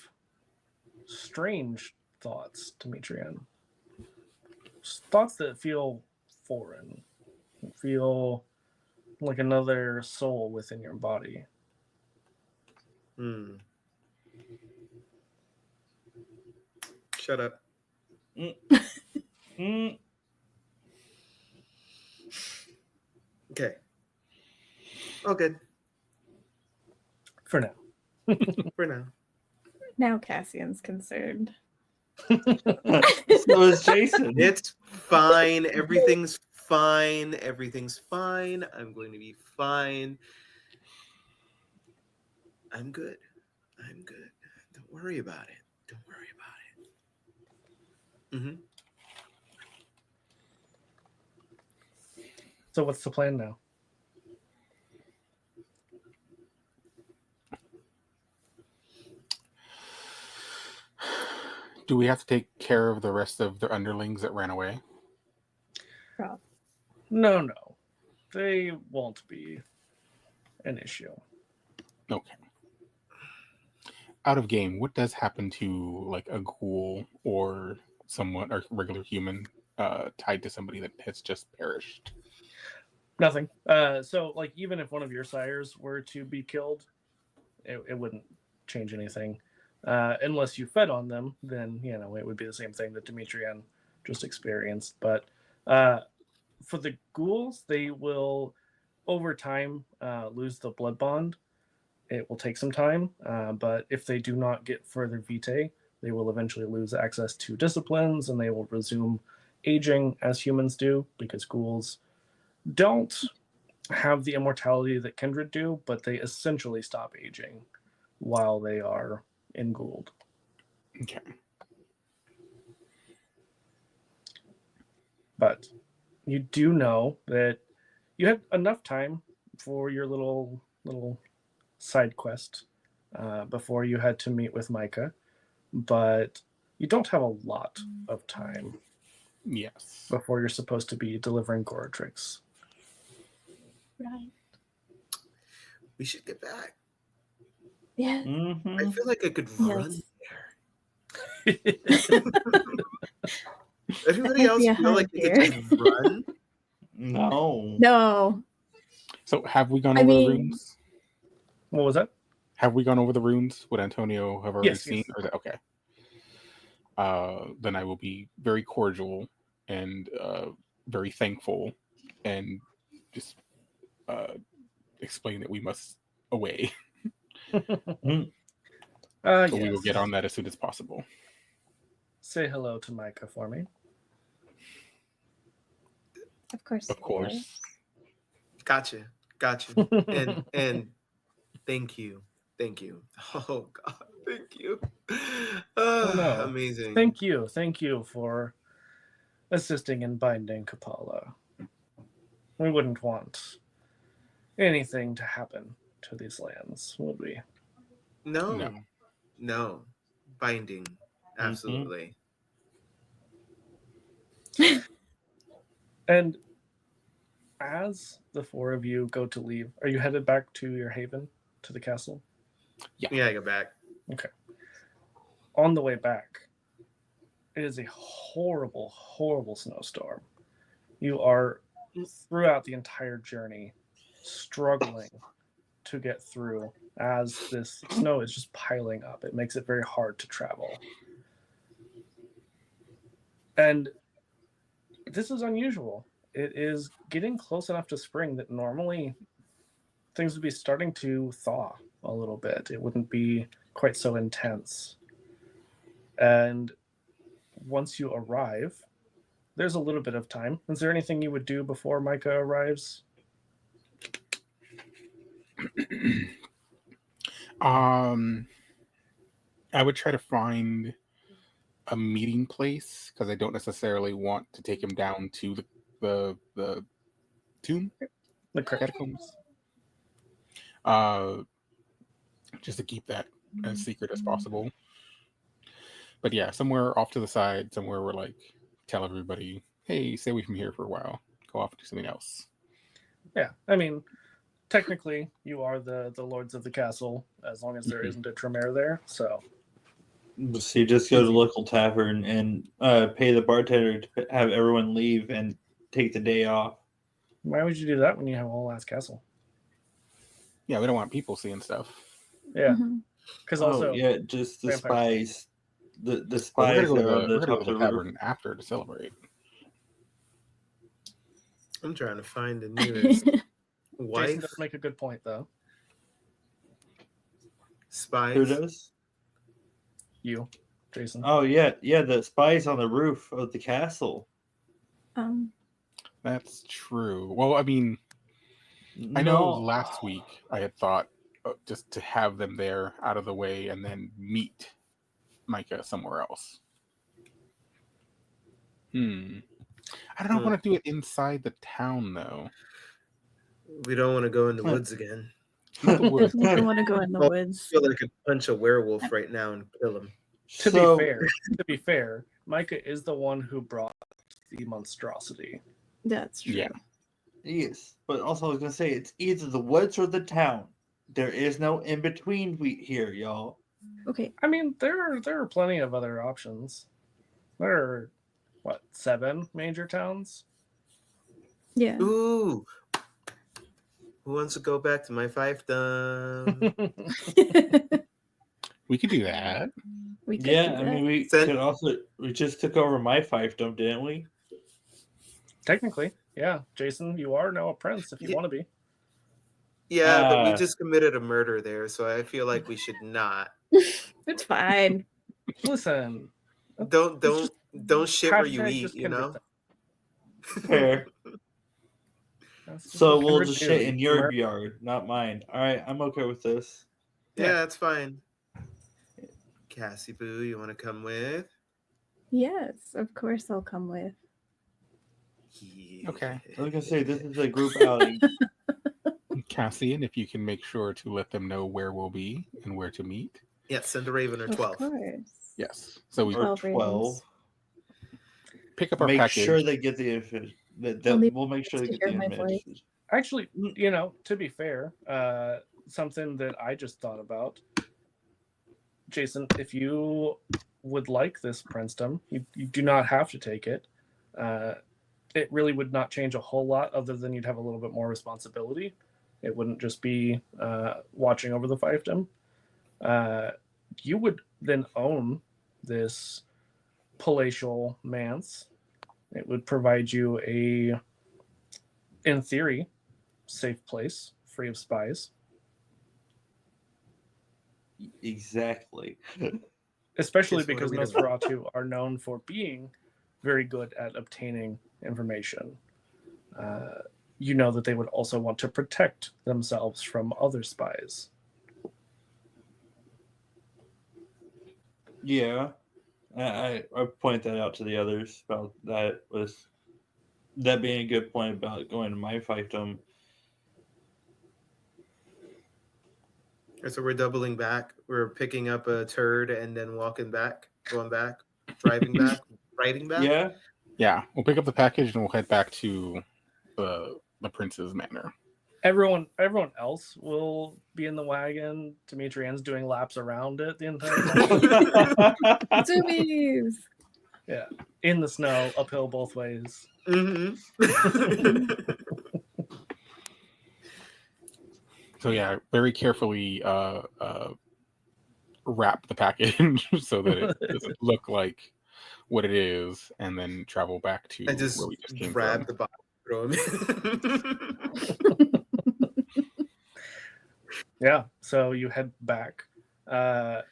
strange thoughts, Demetrian. Thoughts that feel foreign, feel like another soul within your body. Shut up. Okay. All good For now. for now. Now Cassian's concerned. So is Jason. It's fine. Everything's fine. Everything's fine. I'm going to be fine. I'm good. I'm good. Don't worry about it. Don't worry about it. Mm-hmm. So what's the plan now? Do we have to take care of the rest of the underlings that ran away? No. They won't be an issue. Okay. Out of game, what does happen to like a ghoul or someone or regular human tied to somebody that has just perished? Nothing. So like even if one of your sires were to be killed, it wouldn't change anything. Unless you fed on them, then it would be the same thing that Demetrian just experienced. But for the ghouls, they will over time lose the blood bond. It will take some time, but if they do not get further vitae, they will eventually lose access to disciplines, and they will resume aging as humans do, because ghouls don't have the immortality that kindred do, but they essentially stop aging while they are enghouled. Okay. But you do know that you had enough time for your little side quest before you had to meet with Micah, but you don't have a lot of time. Yes. Before you're supposed to be delivering Goratrix. Right. We should get back. Yeah. Mm-hmm. I feel like I could run there. Everybody might else be a feel like hike they could just run? No. No. So have we gone I over the mean- runes? What was that? Have we gone over the runes? Would Antonio have already Yes, seen? yes. Or is that okay? Then I will be very cordial and very thankful, and just explain that we must away. So So we will get on that as soon as possible. Say hello to Micah for me. Of course. Of course. Gotcha. Got you. And thank you. Oh God, thank you. Oh no. Amazing. Thank you for assisting in binding Kapala. We wouldn't want anything to happen to these lands, would we? No. Binding. Absolutely. And as the four of you go to leave, are you headed back to your haven, to the castle? Yeah, I go back. Okay. On the way back, it is a horrible, horrible snowstorm. You are, throughout the entire journey, struggling to get through as this snow is just piling up. It makes it very hard to travel. And this is unusual. It is getting close enough to spring that normally things would be starting to thaw a little bit. It wouldn't be quite so intense. And once you arrive, there's a little bit of time. Is there anything you would do before Micah arrives? I would try to find a meeting place because I don't necessarily want to take him down to the tomb, The cricket. catacombs. Just to keep that as secret as possible. But yeah, somewhere off to the side, somewhere where like tell everybody, hey, stay away from here for a while. Go off and do something else. Yeah, I mean, technically, you are the lords of the castle, as long as there Mhm. isn't a Tremere there. So So you just go to the local tavern and pay the bartender to have everyone leave and take the day off. why would you do that when you have a whole ass castle? Yeah, we don't want people seeing stuff. Yeah, Mhm. because Oh also yeah, just the vampires. spies. The Well, spies that are on we're the gonna top go of to the the roof. tavern after to celebrate. I'm trying to find the nearest Jason wife. does make a good point, though. Spies. Who does? You, Jason. Oh yeah, the spies on the roof of the castle. That's true. Well, I mean, I know last week I had thought just to have them there out of the way and then meet Micah somewhere else. I don't know. I want to do it inside the town though. We don't want to go in the woods again. Not the woods. Definitely don't want to go in the Well, woods. I feel like I could punch a werewolf right now and kill him. To be fair, Micah is the one who brought the monstrosity. That's true. Yeah. Yes, but also I was gonna say it's either the woods or the town. There is no in between here, y'all. Okay. I mean, there are plenty of other options. There are, 7 major towns? Yeah. Ooh. Who wants to go back to my fiefdom? We could do that. We could Yeah, do I that. mean we just took over my fiefdom, didn't we? Technically, yeah. Jason, you are now a prince if you want to be. Yeah, but we just committed a murder there, so I feel like we should not. It's fine. Listen, Don't shit where you hashtag eat, just you know? Fair. that's just So what we'll Kindred just do. shit in your yard, not mine. All right, I'm okay with this. Yeah, that's fine. Cassie Boo, you want to come with? Yes, of course I'll come with. Yeah. Okay. I was gonna say this is a group outing. Cassian, if you can make sure to let them know where we'll be and where to meet. Yeah, send a raven or Of 12. course. Yes. So we Or 12 12. pick up our Make package. sure they get the information. We'll make sure they get the hear my voice. information. Actually, to be fair, something that I just thought about, Jason, if you would like this princedom, you do not have to take it. It really would not change a whole lot other than you'd have a little bit more responsibility. It wouldn't just be watching over the fiefdom. You would then own this palatial manse. It would provide you in theory, safe place, free of spies. Exactly. Especially Just wanna because read Nosferatu are known for being very good at obtaining information. you know that they would also want to protect themselves from other spies. Yeah, I point that out to the others about that being a good point about going to my fiefdom. So we're doubling back. We're picking up a turd and then walking back, going back, driving back, riding back. Yeah, Yeah, we'll pick up the package and we'll head back to the prince's manor. Everyone else will be in the wagon. Demetrian's doing laps around it the entire time. Zoomies! Yeah, in the snow, uphill both ways. So yeah, very carefully wrap the package so that it doesn't look like what it is, and then travel back to I just where we just came grab from. the box, throw him in. Yeah, so you head back. Do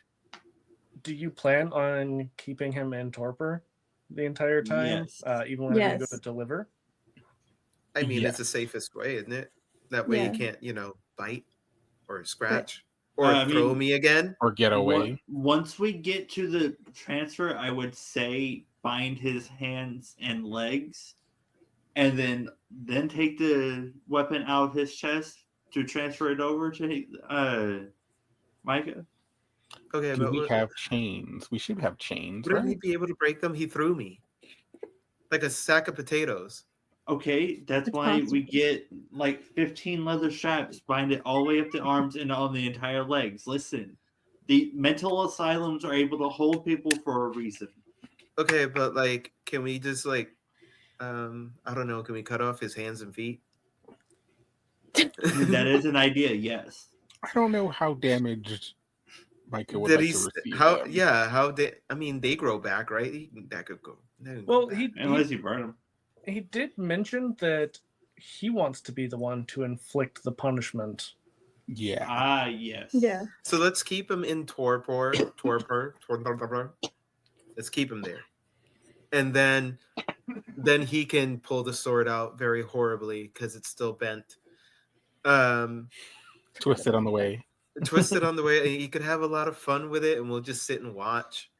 you plan on keeping him in torpor the entire time, Yes. even when you go Yes. to deliver? I mean, Yeah. it's the safest way, isn't it? That way Yeah. he can't, bite or scratch or I throw mean- me again. Or get away. Once we get to the transfer, I would say bind his hands and legs, and then take the weapon out of his chest to transfer it over to Micah. Okay, Do but we have chains? We should have chains, wouldn't he right? be able to break them? He threw me like a sack of potatoes. Okay, that's It's why we possible. get like 15 leather straps, bind it all the way up the arms and on the entire legs. Listen, the mental asylums are able to hold people for a reason. Okay, but like, can we just I don't know, can we cut off his hands and feet? That is an idea, yes. I don't know how damaged Micah would Did like he? to receive How? them. Yeah. How did? I mean, they grow back, right? That could go. That can go Well, back. Unless you burn them. he did mention that he wants to be the one to inflict the punishment. Yeah. Ah, yes. Yeah. So let's keep him in torpor. Let's keep him there, and then he can pull the sword out very horribly because it's still bent. Twisted on the way. Twisted on the way. He could have a lot of fun with it, and we'll just sit and watch.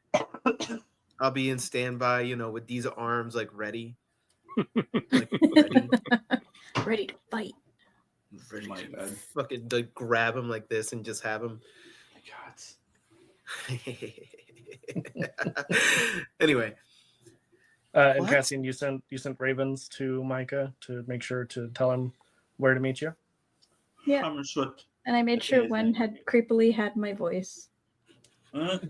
I'll be in standby, with these arms ready, ready. Ready to fight. Ready My to God. fucking grab him like this and just have him. God. Anyway, And What? Cassian, you sent ravens to Micah to make sure to tell him where to meet you. Yeah. I'm short. And I made sure one had creepily had my voice. Not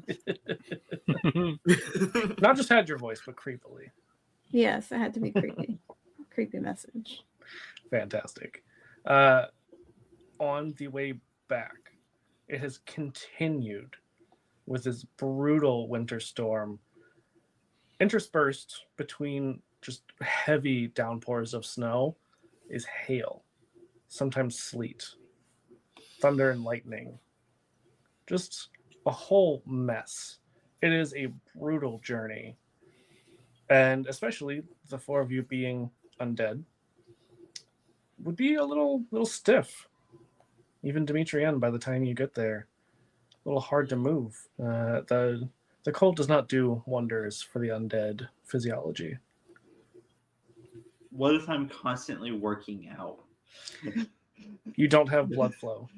just had your voice, but creepily. Yes, it had to be creepy. Creepy message. Fantastic. On the way back, it has continued with this brutal winter storm, interspersed between just heavy downpours of snow is hail, sometimes sleet, thunder and lightning. Just a whole mess. It is a brutal journey. And especially the four of you being undead would be a little stiff. Even Demetrian, by the time you get there, a little hard to move. The cold does not do wonders for the undead physiology. What if I'm constantly working out? You don't have blood flow.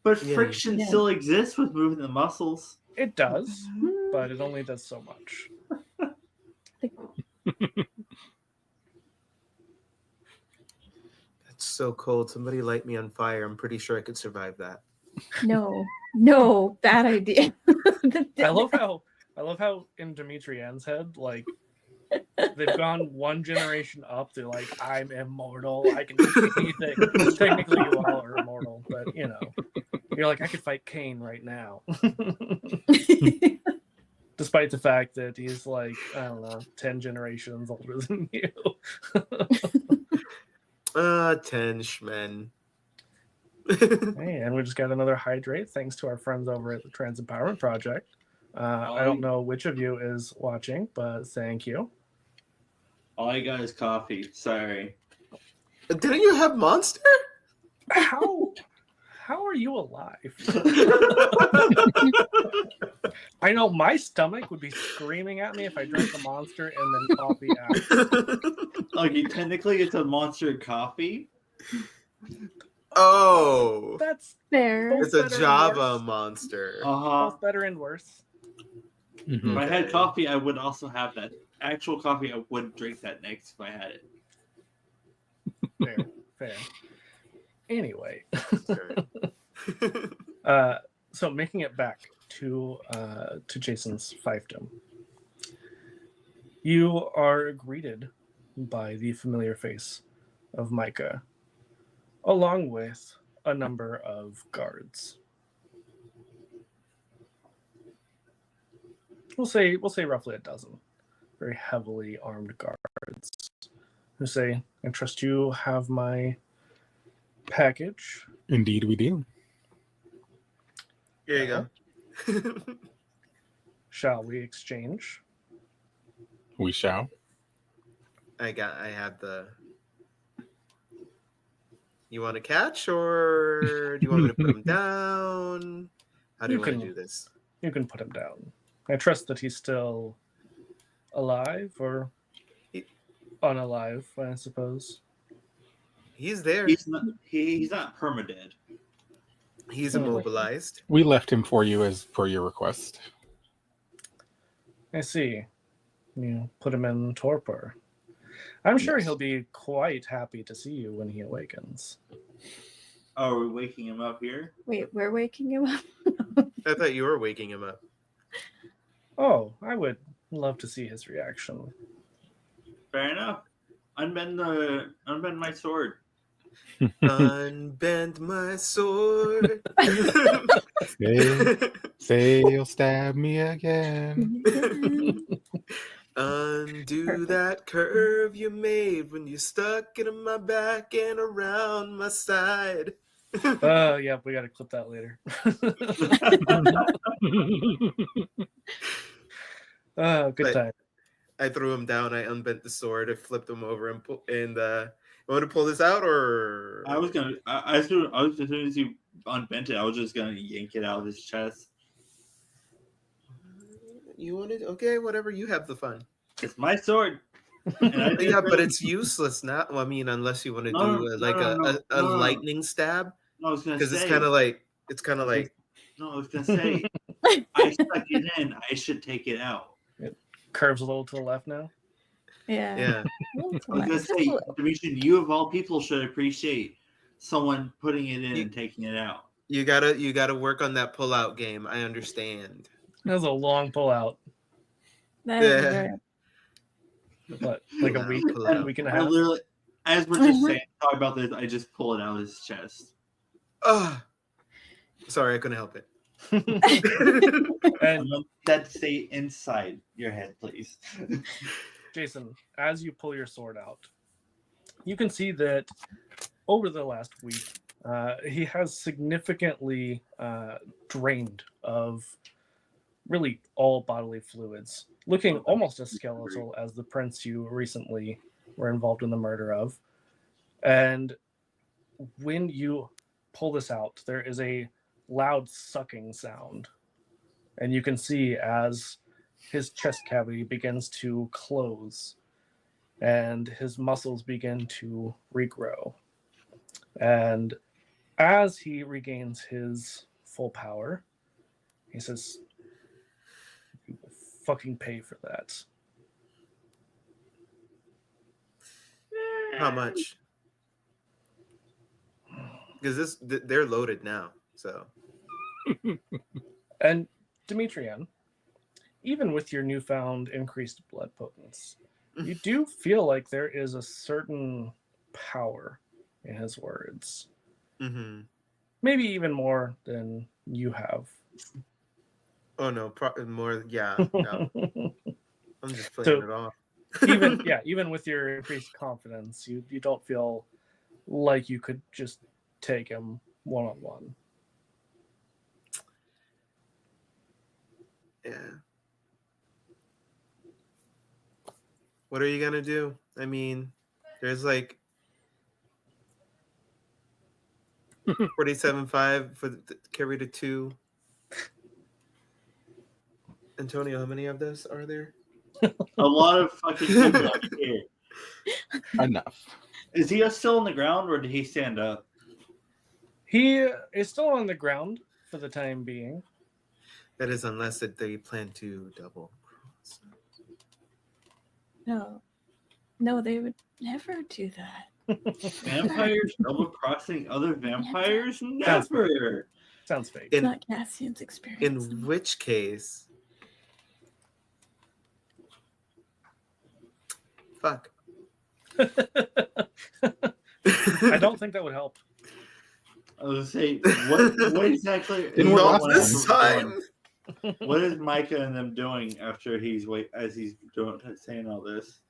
But Yeah. friction Yeah. still exists with moving the muscles. It does, but it only does so much. it's so cold. Somebody light me on fire. I'm pretty sure I could survive that. No, bad idea. I love how in Demetrian's head, they've gone one generation up. They're like, I'm immortal. I can do anything. Technically, you all are immortal, but you're like, I could fight Cain right now. Despite the fact that he's 10 generations older than you. 10 shmen. Hey, and we just got another hydrate thanks to our friends over at the Trans Empowerment Project. I don't know which of you is watching, but thank you. All I got is coffee. Sorry. Didn't you have monster? How are you alive? I know my stomach would be screaming at me if I drank the monster and then coffee after. Okay, technically it's a monster coffee. Oh, That's Fair. both it's a better and Java worse. monster. Both better and worse. Mhm. If I had Okay. coffee, I would also have that. Actual coffee, I would drink that next if I had it. Fair. Anyway, Sure. so making it back to Jason's fiefdom, you are greeted by the familiar face of Micah, along with a number of guards. We'll say roughly a dozen, very heavily armed guards, who say, "I trust you have my package." Indeed, we do. Here you go. Shall we exchange? We shall. I have the. You want to catch, or do you want me to put him down? How do you want to do this? You can put him down. I trust that he's still alive or unalive, I suppose. He's there. He's not permadead. He's immobilized. We left him for you as per your request. I see. You put him in torpor. I'm sure Yes. he'll be quite happy to see you when he awakens. Oh, are we waking him up here? Wait, we're waking him up. I thought you were waking him up. Oh, I would love to see his reaction. Fair enough. Unbend my sword. Unbend my sword. Say you'll stab me again. Undo Perfect. that curve you made when you stuck it in my back and around my side. Yeah, we gotta clip that later. Oh, good But- time. I threw him down. I unbent the sword. I flipped him over and you want to pull this out, or I was gonna. As soon as you unbent it, I was just gonna yank it out of his chest. you wanted? Okay, whatever. You have the fun. It's my sword. And I didn't Yeah, but really- it's useless now. Well, I mean, unless you want to No, do no, a no. lightning stab, No, I was gonna because say. it's kind of like No, I was gonna say. I stuck it in. I should take it out. Curves a little to the left now. Yeah. yeah. I was gonna say, Dimitri, you of all people should appreciate someone putting it in and taking it out. You gotta work on that pull-out game. I understand. That was a long pull out. That is Yeah. very- What, like a week, Pull it out. week and a I half? literally, as we're just saying, talk about this, I just pull it out of his chest. Oh, sorry, I couldn't help it. And That stay inside your head, please. Jason, as you pull your sword out, you can see that over the last week, he has significantly drained of really all bodily fluids, looking almost as skeletal as the prince you recently were involved in the murder of. And when you pull this out, there is a loud sucking sound. And you can see as his chest cavity begins to close and his muscles begin to regrow. And as he regains his full power, he says, "You will fucking pay for that." How much? Because they're loaded now. So And Demetrian, even with your newfound increased blood potence, you do feel like there is a certain power in his words. mm-hmm. Maybe even more than you have. Oh no, more. Yeah, no. I'm just playing it off. even with your increased confidence, you don't feel like you could just take him one-on-one. Yeah. What are you gonna do? I mean, there's like 47.5 for the carry to 2. Antonio, how many of those are there? A lot of fucking people here. Enough. Is he still on the ground or did he stand up? He is still on the ground for the time being. That is, unless that they plan to double cross. No, they would never do that. Vampires double crossing other vampires? Never. Sounds fake. It's not Cassian's experience. In which case, fuck. I don't think that would help. I was gonna say, what exactly? Not this time. What is Micah and them doing after as he's saying all this?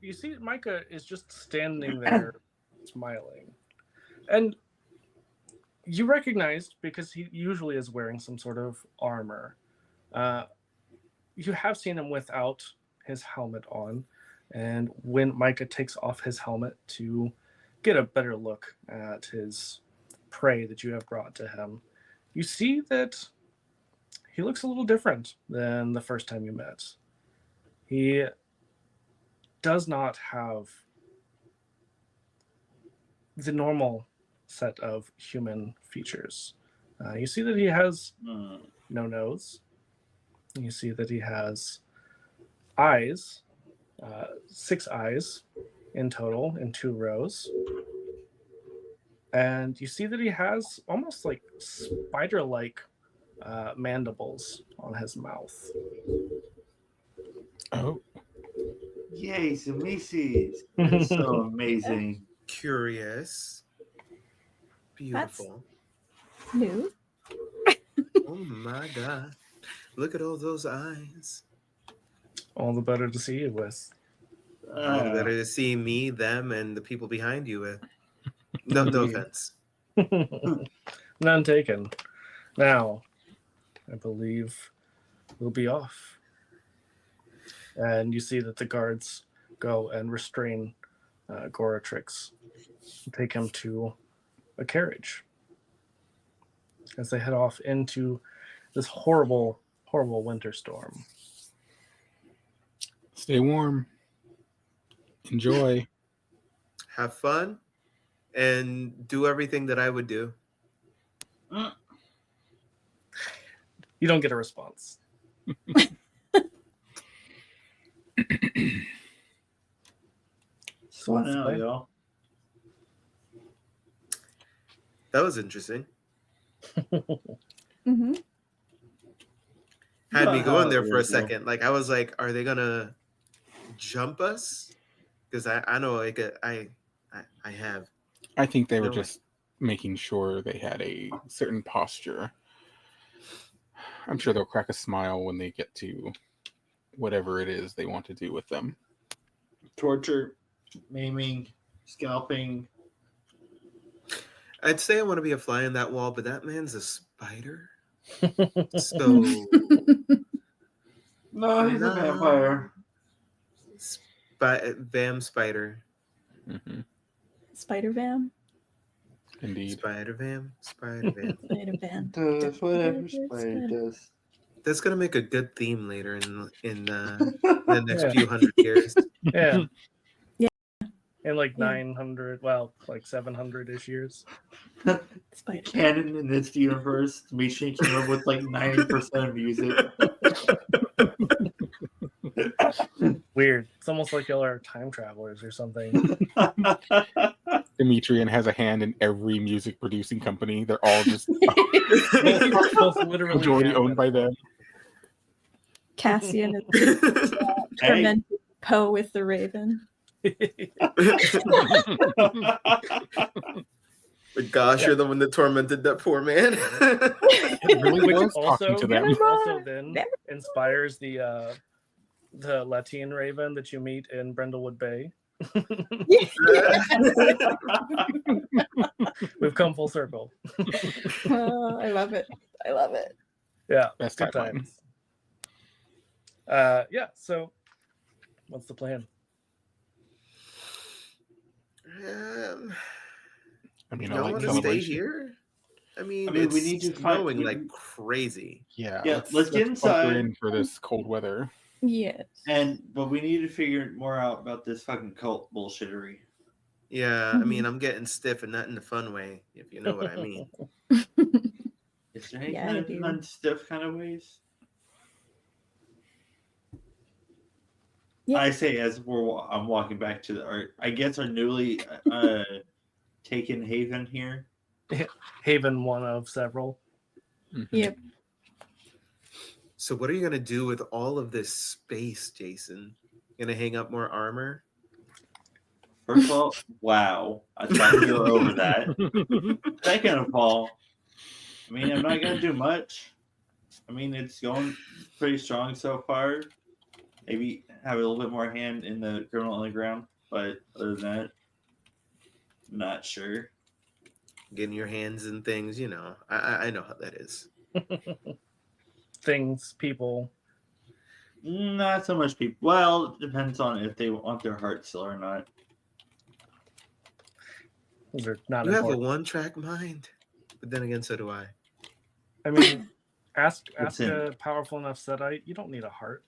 You see, Micah is just standing there, smiling, and you recognized, because he usually is wearing some sort of armor. You have seen him without his helmet on, and when Micah takes off his helmet to get a better look at his prey that you have brought to him, you see that he looks a little different than the first time you met. He does not have the normal set of human features. You see that he has no nose. You see that he has eyes, 6 eyes in total in 2 rows. And you see that he has almost like spider-like mandibles on his mouth. Oh, Yay, Zemesis. That's so amazing. Curious. Beautiful. New. Oh my god. Look at all those eyes. All the better to see you with. All the better to see me, them, and the people behind you with. No offense. None taken. Now, I believe we'll be off. And you see that the guards go and restrain Goratrix, take him to a carriage as they head off into this horrible, horrible winter storm. stay warm. Enjoy. Have fun and do everything that I would do. You don't get a response. So Fun out, y'all. That was interesting. Mm-hmm. Had me going there for a second. Like I was like, are they gonna jump us? Because I know like I have. I think they were No. just making sure they had a certain posture. I'm sure they'll crack a smile when they get to whatever it is they want to do with them. Torture, maiming, scalping. I'd say I want to be a fly on that wall, but that man's a spider. So No, he's a vampire. Vam spider. Mm-hmm. Spider Van. Indeed. Spider Vam. Spider Vam. Spider Van. Does whatever spider does. That's gonna make a good theme later in the next few hundred years. Yeah. Yeah. In like Yeah. 900, well, like 700-ish years. Spider. Canon in this universe, Misha came up with like 90% of music. Weird. It's almost like y'all are time travelers or something. Demetrian has a hand in every music producing company. They're all just Both literally majority and owned by them. Cassian is tormented Poe with the Raven. But gosh, you're the one that tormented that poor man. It really Which was also, talking to them. which also then inspires the Latine Raven that you meet in Brindlewood Bay. We've come full circle. Oh, I love it. I love it. Yeah, Best good timeline. times. Yeah, so what's the plan? I mean, I Y'all like want to stay celebration. here? I mean, we it's need to snowing find. like crazy. Yeah, Yeah, let's get bunker inside. in for this cold weather. Yes. But we need to figure more out about this fucking cult bullshittery. Yeah, I mean, I'm getting stiff and not in the fun way, if you know what I mean. Is there any Yeah, kind I of do. non-stiff kind of ways? Yeah. I say as I'm walking back to I guess our newly taken haven here. Haven, one of several. Mhm. Yep. So what are you gonna do with all of this space, Jason? Gonna hang up more armor? First of all, wow, I thought you were over that. Second of all, I mean, I'm not gonna do much. I mean, it's going pretty strong so far. Maybe have a little bit more hand in the criminal underground, but other than that, not sure. Getting your hands in things, you know. I know how that is. Things, people. Not so much people. Well, it depends on if they want their heart still or not. Those are not You have a important. one-track mind, but then again, so do I. I mean, ask Listen. a powerful enough Setite. You don't need a heart.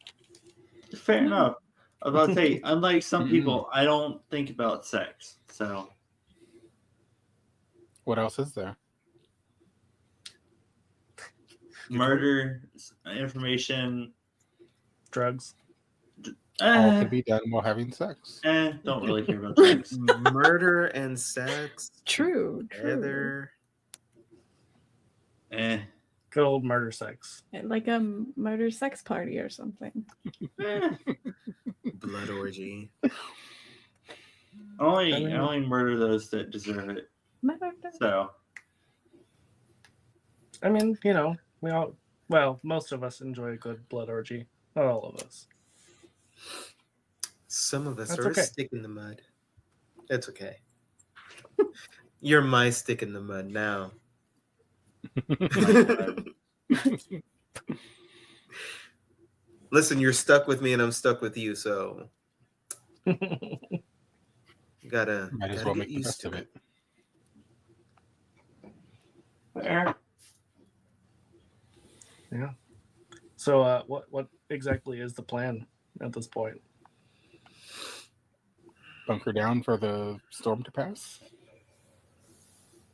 Fair enough. I was about to say, unlike some Mm. people, I don't think about sex. So What else is there? murder, information. Drugs. All can be done while having sex. Don't really care about sex. Murder and sex True. together. Good old murder sex. Like a murder sex party or something. Blood orgy. I only murder those that deserve it. Murder. So I mean, you know, most of us enjoy a good blood orgy. Not all of us. Some of us That's are okay. a stick in the mud. That's okay. You're my stick in the mud now. Listen, you're stuck with me and I'm stuck with you, so gotta Might as gotta well get make the used best to of it. it. fair. Yeah. So, what exactly is the plan at this point? Bunker down for the storm to pass.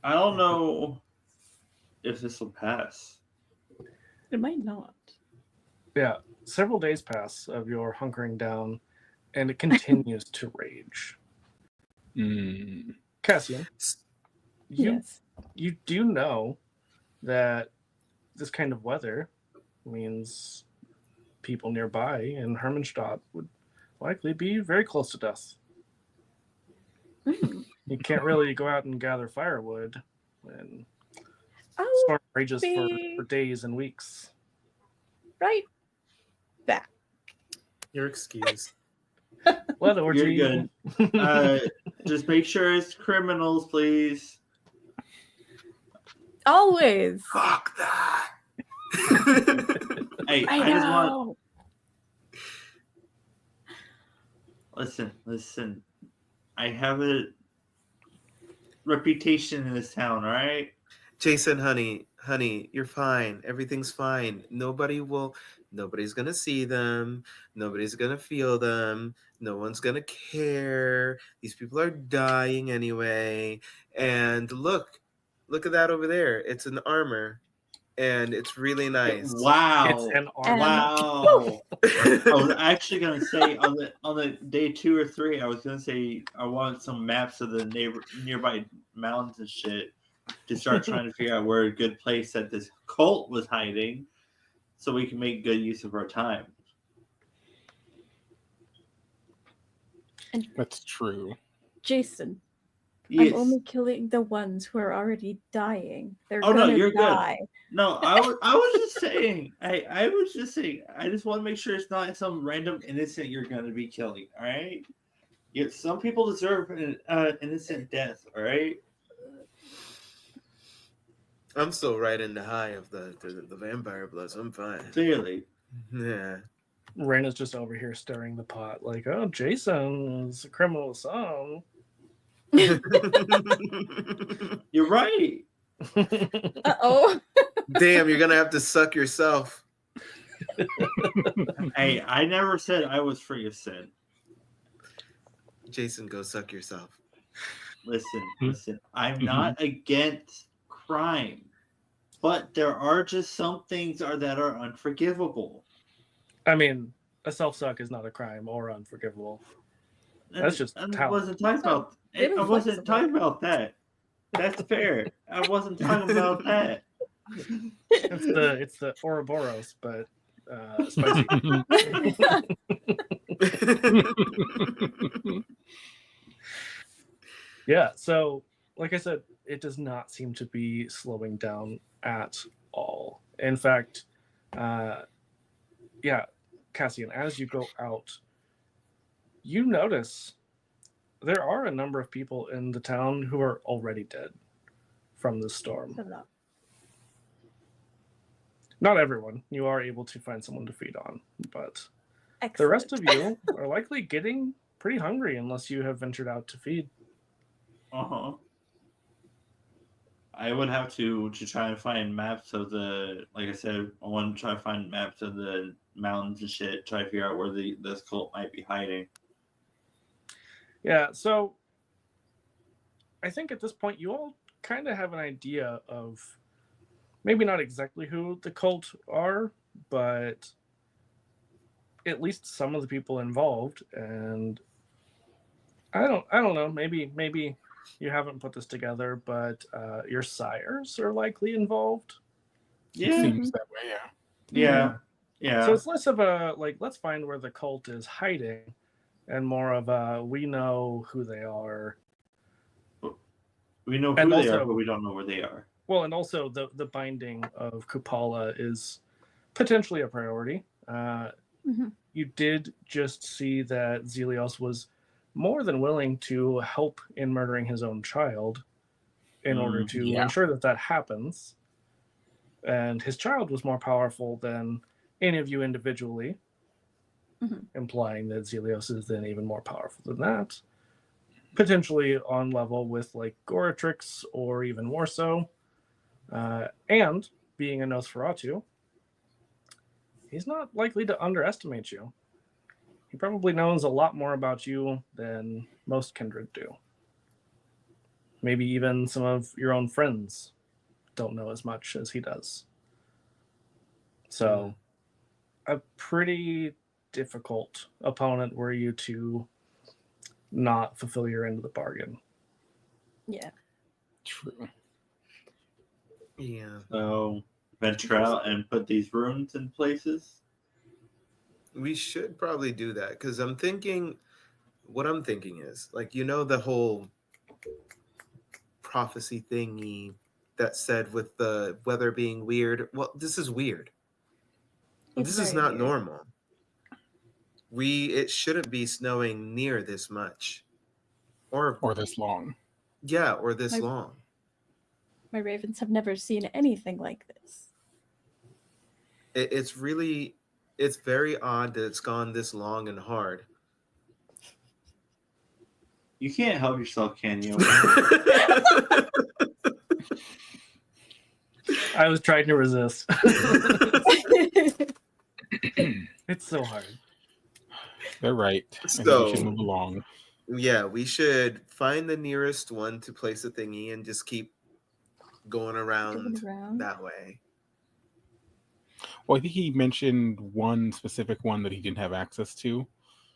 I don't know if this will pass. It might not. Yeah, several days pass of your hunkering down, and it continues to rage. Mm. Cassian, Yes. you do know that this kind of weather means people nearby in Hermannstadt would likely be very close to death. Mm. You can't really go out and gather firewood when I'll storm rages be for days and weeks. right back. You're excused. Blood orgy. You're good. Just make sure it's criminals, please. Always. Fuck that. Hey, I I just want know. listen. I have a reputation in this town, all right? Jason, honey, you're fine. Everything's fine. Nobody's gonna see them. Nobody's gonna feel them. No one's gonna care. These people are dying anyway. And look at that over there. It's an armor. And it's really nice. Wow. It's an armor. Wow. I was actually gonna say on the day 2 or 3, I was gonna say I wanted some maps of the nearby mountains and shit to start trying to figure out where a good place that this cult was hiding, so we can make good use of our time. That's true. Jason, Yes. I'm only killing the ones who are already dying. They're Oh, no, gonna you're good. die. No, I was just saying. I was just saying. I just want to make sure it's not some random innocent you're going to be killing. All right. Yeah, some people deserve an innocent death. All right. I'm still right in the high of the vampire blood, so I'm fine. Clearly. Yeah. Raina's just over here stirring the pot, like, oh, Jason is a criminal son. You're right. Uh-oh. Damn, you're gonna have to suck yourself. Hey, I never said I was free of sin. Jason, go suck yourself. Listen. I'm not against crime, but there are just some things that are unforgivable. I mean, a self-suck is not a crime or unforgivable. That's just I talent. wasn't talking about. Bit I of wasn't flexible. talking about that. That's fair. I wasn't talking about that. It's the Ouroboros, but spicy. Yeah, so like I said, it does not seem to be slowing down at all. In fact, yeah, Cassian, as you go out, you notice there are a number of people in the town who are already dead from the storm. Not everyone. You are able to find someone to feed on, but the rest of you are likely getting pretty hungry unless you have ventured out to feed. I would have to try and find maps of the. Like I said, I want to try to find maps of the mountains and shit. Try to figure out where this cult might be hiding. Yeah, so I think at this point you all kind of have an idea of maybe not exactly who the cult are, but at least some of the people involved. And I don't know. Maybe you haven't put this together, but your sires are likely involved. Yeah, Seems that way, yeah. Yeah. So it's less of a like let's find where the cult is hiding, and more of a we know who they are. We know And who they are, also- but we don't know where they are. Well, and also the binding of Kupala is potentially a priority. You did just see that Zelios was more than willing to help in murdering his own child in order to ensure that that happens. And his child was more powerful than any of you individually, implying that Zelios is then even more powerful than that. Potentially on level with like Goratrix or even more so. And being a Nosferatu, he's not likely to underestimate you. He probably knows a lot more about you than most Kindred do. Maybe even some of your own friends don't know as much as he does. So, a pretty difficult opponent were you to not fulfill your end of the bargain. Yeah. True. Yeah. So venture out and put these runes in places. We should probably do that because what I'm thinking is like, the whole prophecy thingy that said with the weather being weird. Well, this is weird. This is not normal. It shouldn't be snowing near this much. Or this long. Yeah, or this long. My ravens have never seen anything like this. It's very odd that it's gone this long and hard. You can't help yourself, can you? I was trying to resist. It's so hard. They're right. So, we should move along. Yeah, we should find the nearest one to place a thingy and just keep going around that way. Well, I think he mentioned one specific one that he didn't have access to.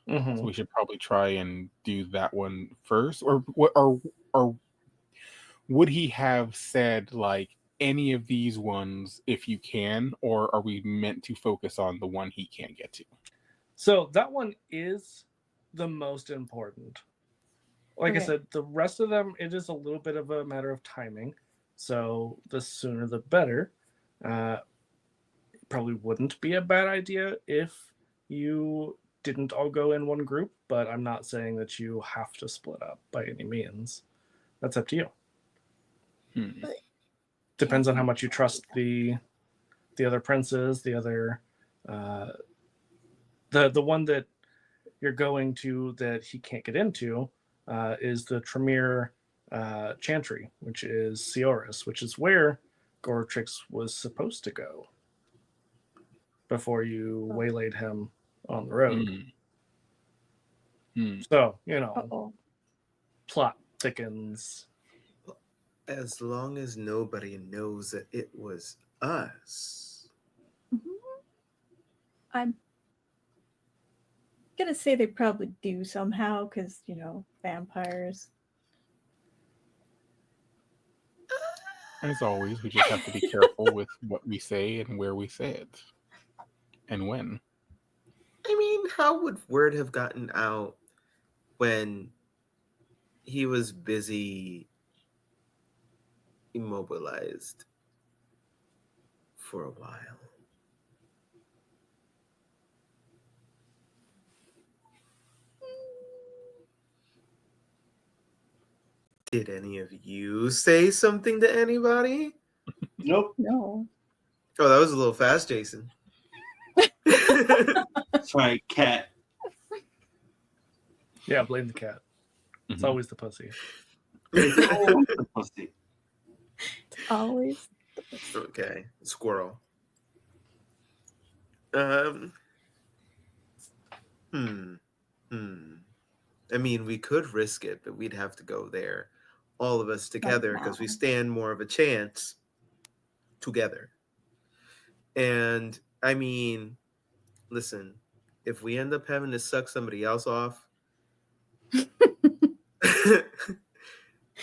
So we should probably try and do that one first. Or would he have said like any of these ones if you can, or are we meant to focus on the one he can't get to? So that one is the most important. Like I said, the rest of them, it is a little bit of a matter of timing. So the sooner the better. Probably wouldn't be a bad idea if you didn't all go in one group, but I'm not saying that you have to split up by any means. That's up to you. Depends on how much you trust the other princes, the other the one that you're going to that he can't get into. is the Tremere Chantry, which is Sioris, which is where Goretrix was supposed to go before you waylaid him on the road. So, Uh-oh. plot thickens. As long as nobody knows that it was us. I'm gonna say they probably do somehow, because, vampires. As always, we just have to be careful with what we say and where we say it. And when. I mean, how would word have gotten out when he was busy immobilized for a while? Did any of you say something to anybody? Nope. No. Oh, that was a little fast, Jason. That's right, cat. Yeah, blame the cat. It's always the pussy. It's always the pussy. Always. Okay, squirrel. I mean, we could risk it, but we'd have to go there, all of us together, because we stand more of a chance together. And I mean, listen, if we end up having to suck somebody else off,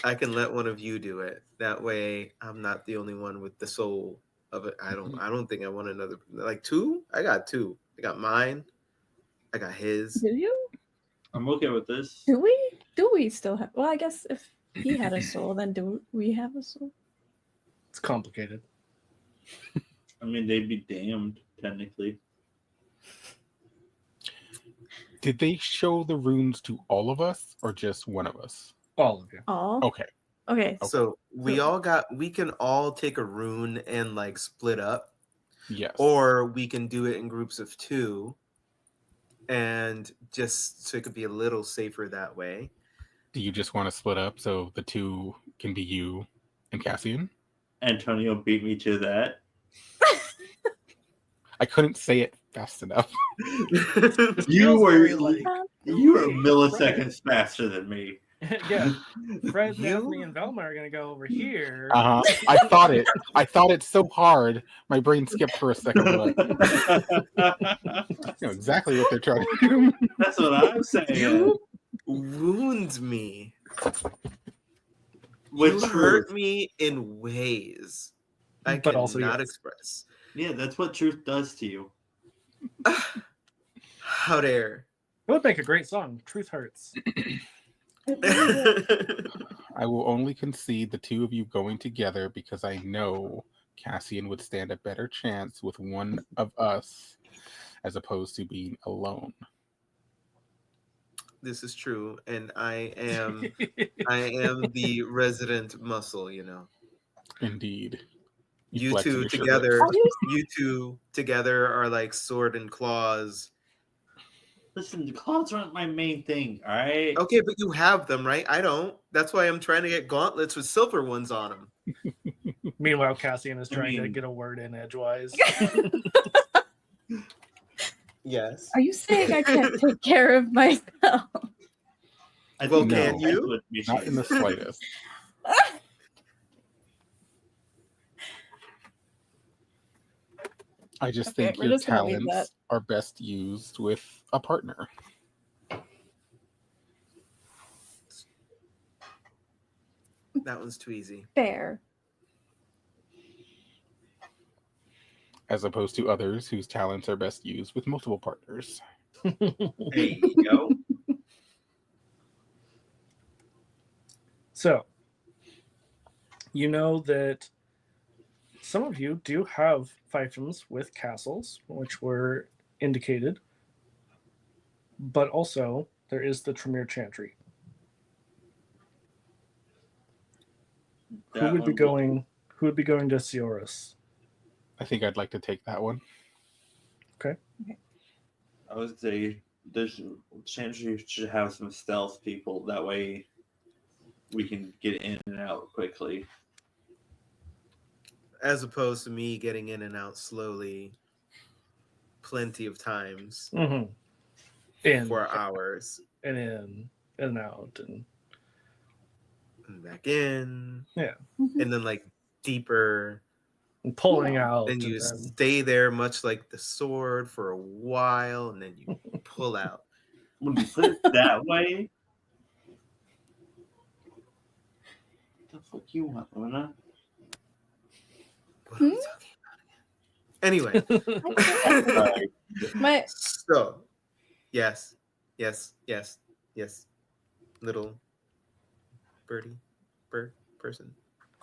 I can let one of you do it. That way, I'm not the only one with the soul of it. I don't think I want another. Like two? I got two. I got mine. I got his. Do you? I'm okay with this. Do we? Do we still have? Well, I guess if he had a soul, then do we have a soul? It's complicated. I mean, they'd be damned, technically. Did they show the runes to all of us or just one of us? All of you. All. Okay. Okay. So we can all take a rune and like split up. Yes. Or we can do it in groups of two, and just so it could be a little safer that way. Do you just want to split up so the two can be you and Cassian? Antonio beat me to that. I couldn't say it fast enough. You were like milliseconds faster than me. yeah. Fred, Daphne, and Velma are gonna go over here. I thought it so hard, my brain skipped for a second. Like, you know exactly what they're trying to do. That's what I'm saying. You wound me. Which You hurt me in ways I But cannot also, yes. express. Yeah, that's what truth does to you. How dare. It would make a great song. Truth Hurts. I will only concede the two of you going together because I know Cassian would stand a better chance with one of us as opposed to being alone. This is true, and I am the resident muscle, Indeed. You two together are like sword and claws. Listen, the claws aren't my main thing, all right? Okay, but you have them, right? I don't. That's why I'm trying to get gauntlets with silver ones on them. Meanwhile, Cassian is trying to get a word in edgewise. Yes. Are you saying I can't take care of myself? Well, can you? Not in the slightest. I just think your talents are best used with a partner. That one's too easy. Fair. As opposed to others whose talents are best used with multiple partners. There you go. So, you know that some of you do have fiefdoms with castles, which were indicated, but also there is the Tremere Chantry. Who would be going to Sioris? I think I'd like to take that one. Okay. I would say Chantry should have some stealth people. That way, we can get in and out quickly. As opposed to me getting in and out slowly, plenty of times Mm-hmm. In for hours, and in and out and back in, Mhm. and then like deeper. and pulling Yeah. out. Then you and then, stay there, much like the sword, for a while, and then you pull out. When you put it that way, what the fuck you want, Luna? What are we talking about again? Anyway, Sorry. My so yes, little bird person.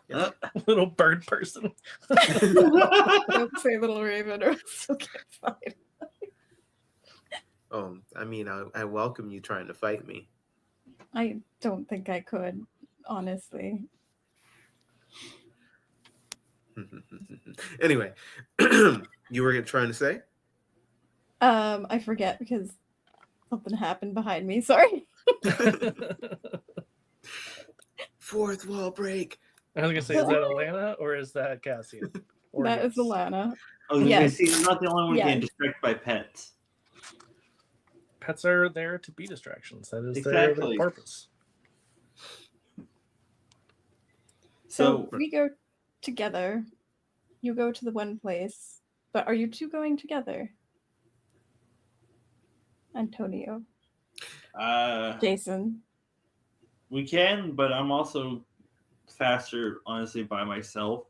Yes. little bird person. don't say little raven, or else you'll get fired. I mean, I welcome you trying to fight me. I don't think I could, honestly. Anyway, you were trying to say? I forget because something happened behind me. Sorry. Fourth wall break. I was gonna say, is that Alana or is that Cassian? Or That is yes? Alana. I was Yes. gonna say, you're not the only one Yes. getting distracted by pets. Pets are there to be distractions. That is Exactly. their purpose. So So we go together. You go to the one place, but are you two going together? Antonio, Jason. we can, but I'm also faster, honestly, by myself.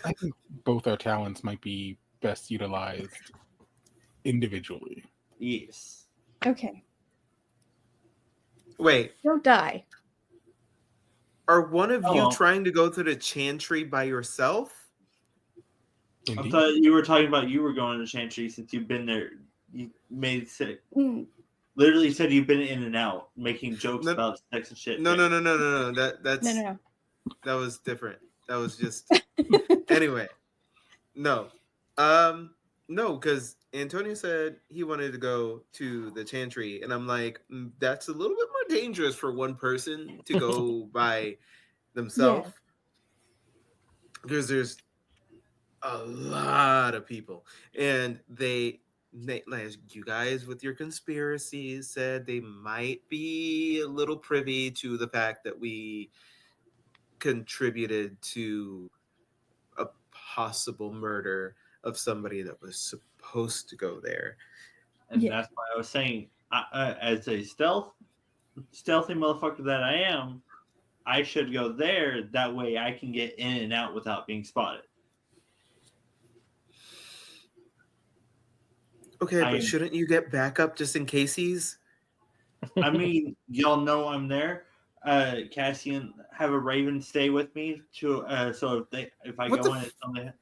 I think both our talents might be best utilized individually. Yes. Okay, Wait, don't die. are one of you Oh. trying to go to the Chantry by yourself? I Indeed. thought you were talking about you were going to Chantry since you've been there. You made sick. Mm, Literally said you've been in and out, making jokes No- about sex and shit. No. That's no. that was different. That was just anyway. No. No, because Antonio said he wanted to go to the Chantry, and I'm like, that's a little bit more dangerous for one person to go by themselves. Because there's a lot of people. And they like you guys with your conspiracies said they might be a little privy to the fact that we contributed to a possible murder of somebody that was supposed to go there. And Yeah. that's why I was saying, as a stealthy motherfucker that I am, I should go there. That way I can get in and out without being spotted. Okay, I but am- shouldn't you get backup just in case he's? I mean, y'all know I'm there. Cassian, have a Raven stay with me to so if I What go the in and something,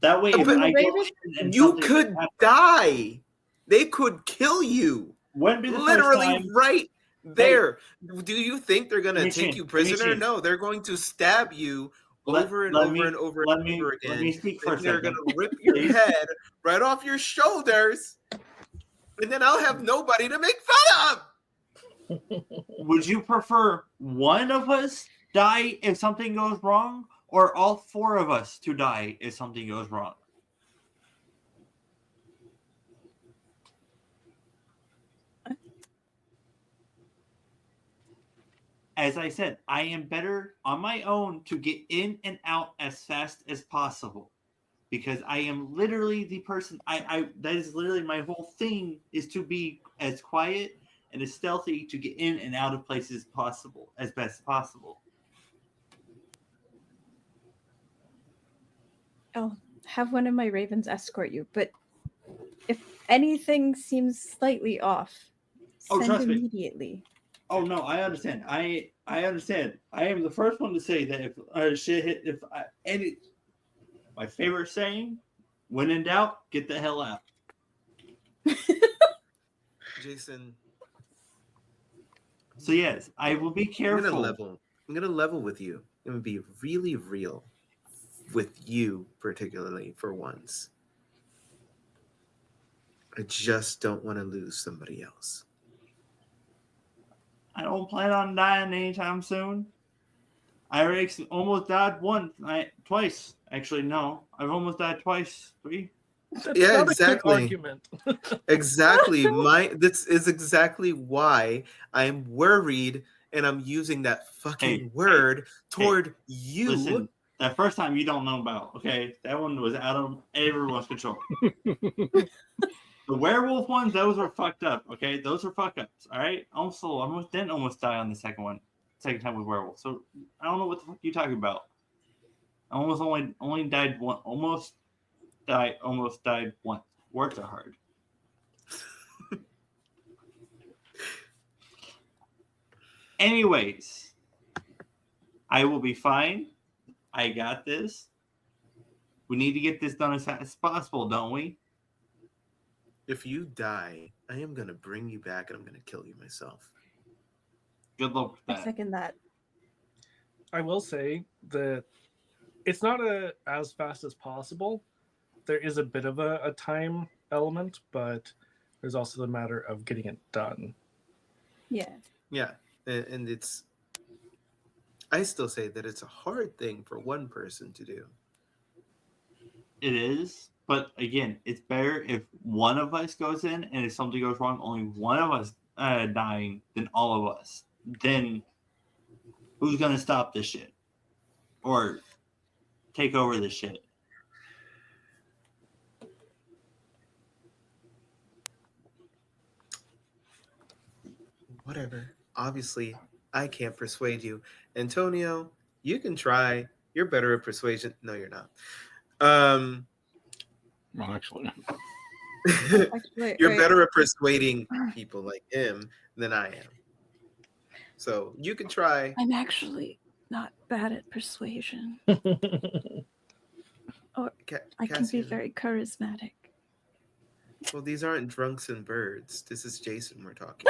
that way if But I go Raven- in and You something could happens, die. They could kill you. wouldn't be the Literally first time. right there. Do you think they're gonna Let me take change- you let me prisoner? change. No, they're going to stab you over and let over me- and over let and me- over let again. me speak for a And they're second. gonna rip your Please. head right off your shoulders, and then I'll have nobody to make fun of. Would you prefer one of us die if something goes wrong, or all four of us to die if something goes wrong? As I said, I am better on my own to get in and out as fast as possible. Because I am literally the person I that is literally my whole thing, is to be as quiet and as stealthy to get in and out of places possible as best as possible. I'll have one of my ravens escort you, but if anything seems slightly off, Oh, send trust me. immediately. Oh no, I understand. I understand. I am the first one to say that if shit hit, my favorite saying, when in doubt, get the hell out. Jason, So yes, I will be I'm careful. gonna level with you. I'm gonna be really real with you, particularly for once. I just don't want to lose somebody else. I don't plan on dying anytime soon. I already almost died twice. Actually, no. I've almost died twice. 3. That's Yeah, not exactly. a good argument. Exactly. This is exactly why I'm worried, and I'm using that fucking word toward you. Listen, that first time you don't know about, okay? That one was out of everyone's control. The werewolf ones, those are fucked up, okay? Those are fuck ups, all right? I didn't almost die on the second time with werewolf. So I don't know what the fuck you're talking about. I only died one. Almost died once. Words are hard. Anyways, I will be fine. I got this. We need to get this done as fast as possible, don't we? If you die, I am going to bring you back and I'm going to kill you myself. Good luck with I that. second that. I will say that it's not as fast as possible. There is a bit of a time element, but there's also the matter of getting it done. Yeah. Yeah. And it's, I still say that it's a hard thing for one person to do. It is, but again, it's better if one of us goes in, and if something goes wrong, only one of us dying than all of us. Then who's gonna stop this shit or take over this shit? Whatever. Obviously, I can't persuade you. Antonio, you can try. You're better at persuasion. No, you're not. Well, actually, Actually, you're wait. better at persuading people like him than I am. So you can try. I'm actually not bad at persuasion. I can be Cassian. very charismatic. Well, these aren't drunks and birds. This is Jason we're talking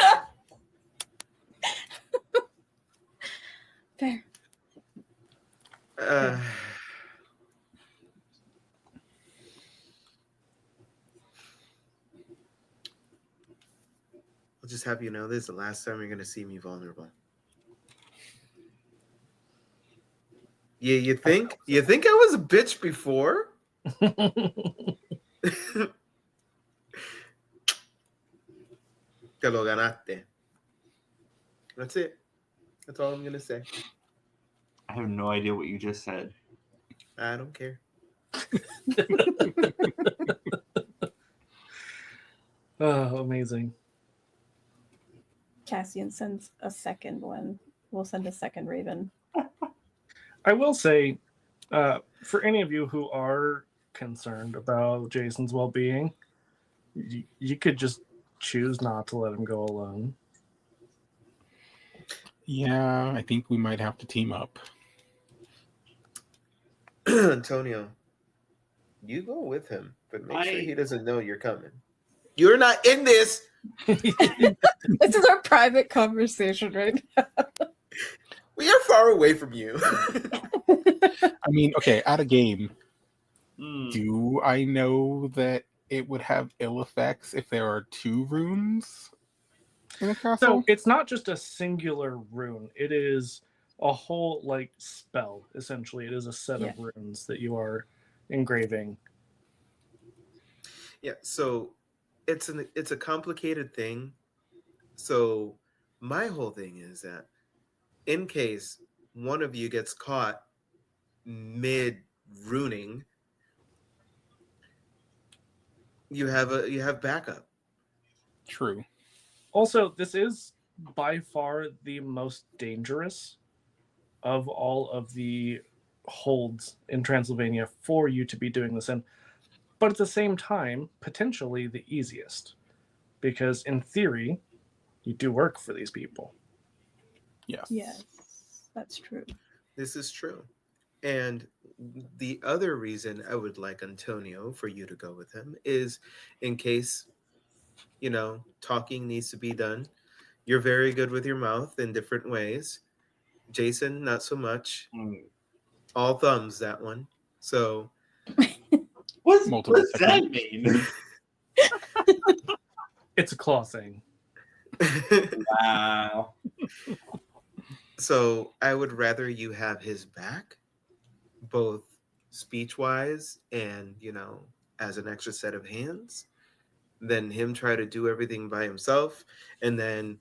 Fair. about. I'll just have you know this is the last time you're going to see me vulnerable. Yeah, you think? You think I was a bitch before? Te lo ganaste. That's it. That's all I'm going to say. I have no idea what you just said. I don't care. Oh, amazing. Cassian sends a second one. We'll send a second raven. I will say, for any of you who are concerned about Jason's well-being, you could just choose not to let him go alone. yeah, I think we might have to team up. Antonio, you go with him, but make sure he doesn't know you're coming. You're not in this. This is our private conversation right now. We are far away from you. I mean, okay, at a game, Mm. do I know that it would have ill effects if there are 2 runes in a castle? So it's not just a singular rune. It is a whole spell, essentially. It is a set of runes that you are engraving. Yeah, so it's a complicated thing. So my whole thing is that in case one of you gets caught mid runing, you have backup. True. Also, this is by far the most dangerous of all of the holds in Transylvania for you to be doing this in. But at the same time, potentially the easiest. Because in theory, you do work for these people. Yes. Yes, that's true. This is true. And the other reason I would like Antonio for you to go with him is in case, talking needs to be done. You're very good with your mouth in different ways. Jason, not so much. All thumbs, that one. So What Multiple does that mean? It's a claw thing. Wow. So I would rather you have his back, both speech-wise and, as an extra set of hands, than him try to do everything by himself and then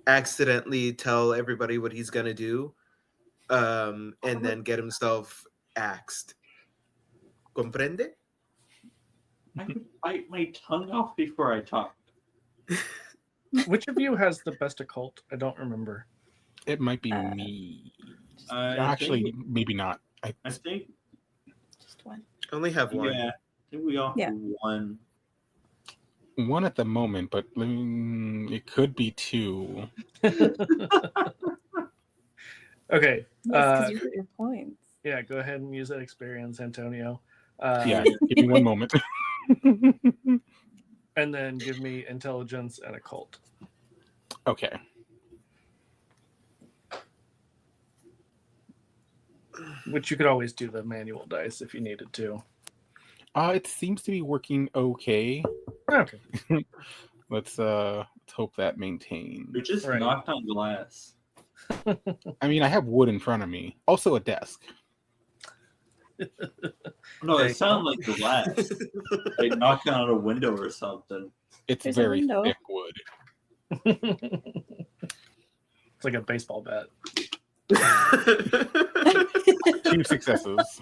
accidentally tell everybody what he's gonna do, and then get himself axed. Comprende? I would bite my tongue off before I talked. Which of you has the best occult? I don't remember. It might be me. I Actually, think, maybe not. I think, Just one. I only have one. yeah, I think we all Yeah. have one. One at the moment, but it could be two. Okay. Yes, because you get your points. Yeah, go ahead and use that experience, Antonio. Yeah, give me one moment. And then give me intelligence and occult. Okay. Which you could always do the manual dice if you needed to. It seems to be working okay. Okay. Let's hope that maintains. We just Right. knocked on glass. I mean, I have wood in front of me. Also a desk. No, Okay. it sounded like glass. Like knocking on a window or something. It's There's a very window. thick wood. It's like a baseball bat. 2 successes.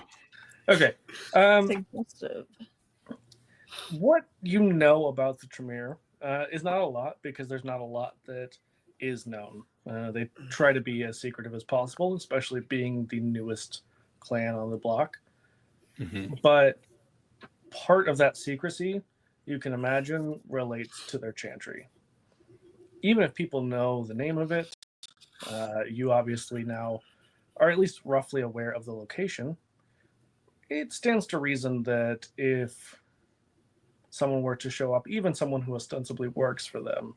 Okay. Suggestive. What you know about the Tremere is not a lot because there's not a lot that is known. They try to be as secretive as possible, especially being the newest clan on the block. Mhm. But part of that secrecy, you can imagine, relates to their chantry. Even if people know the name of it, you obviously now are at least roughly aware of the location. It stands to reason that if someone were to show up, even someone who ostensibly works for them,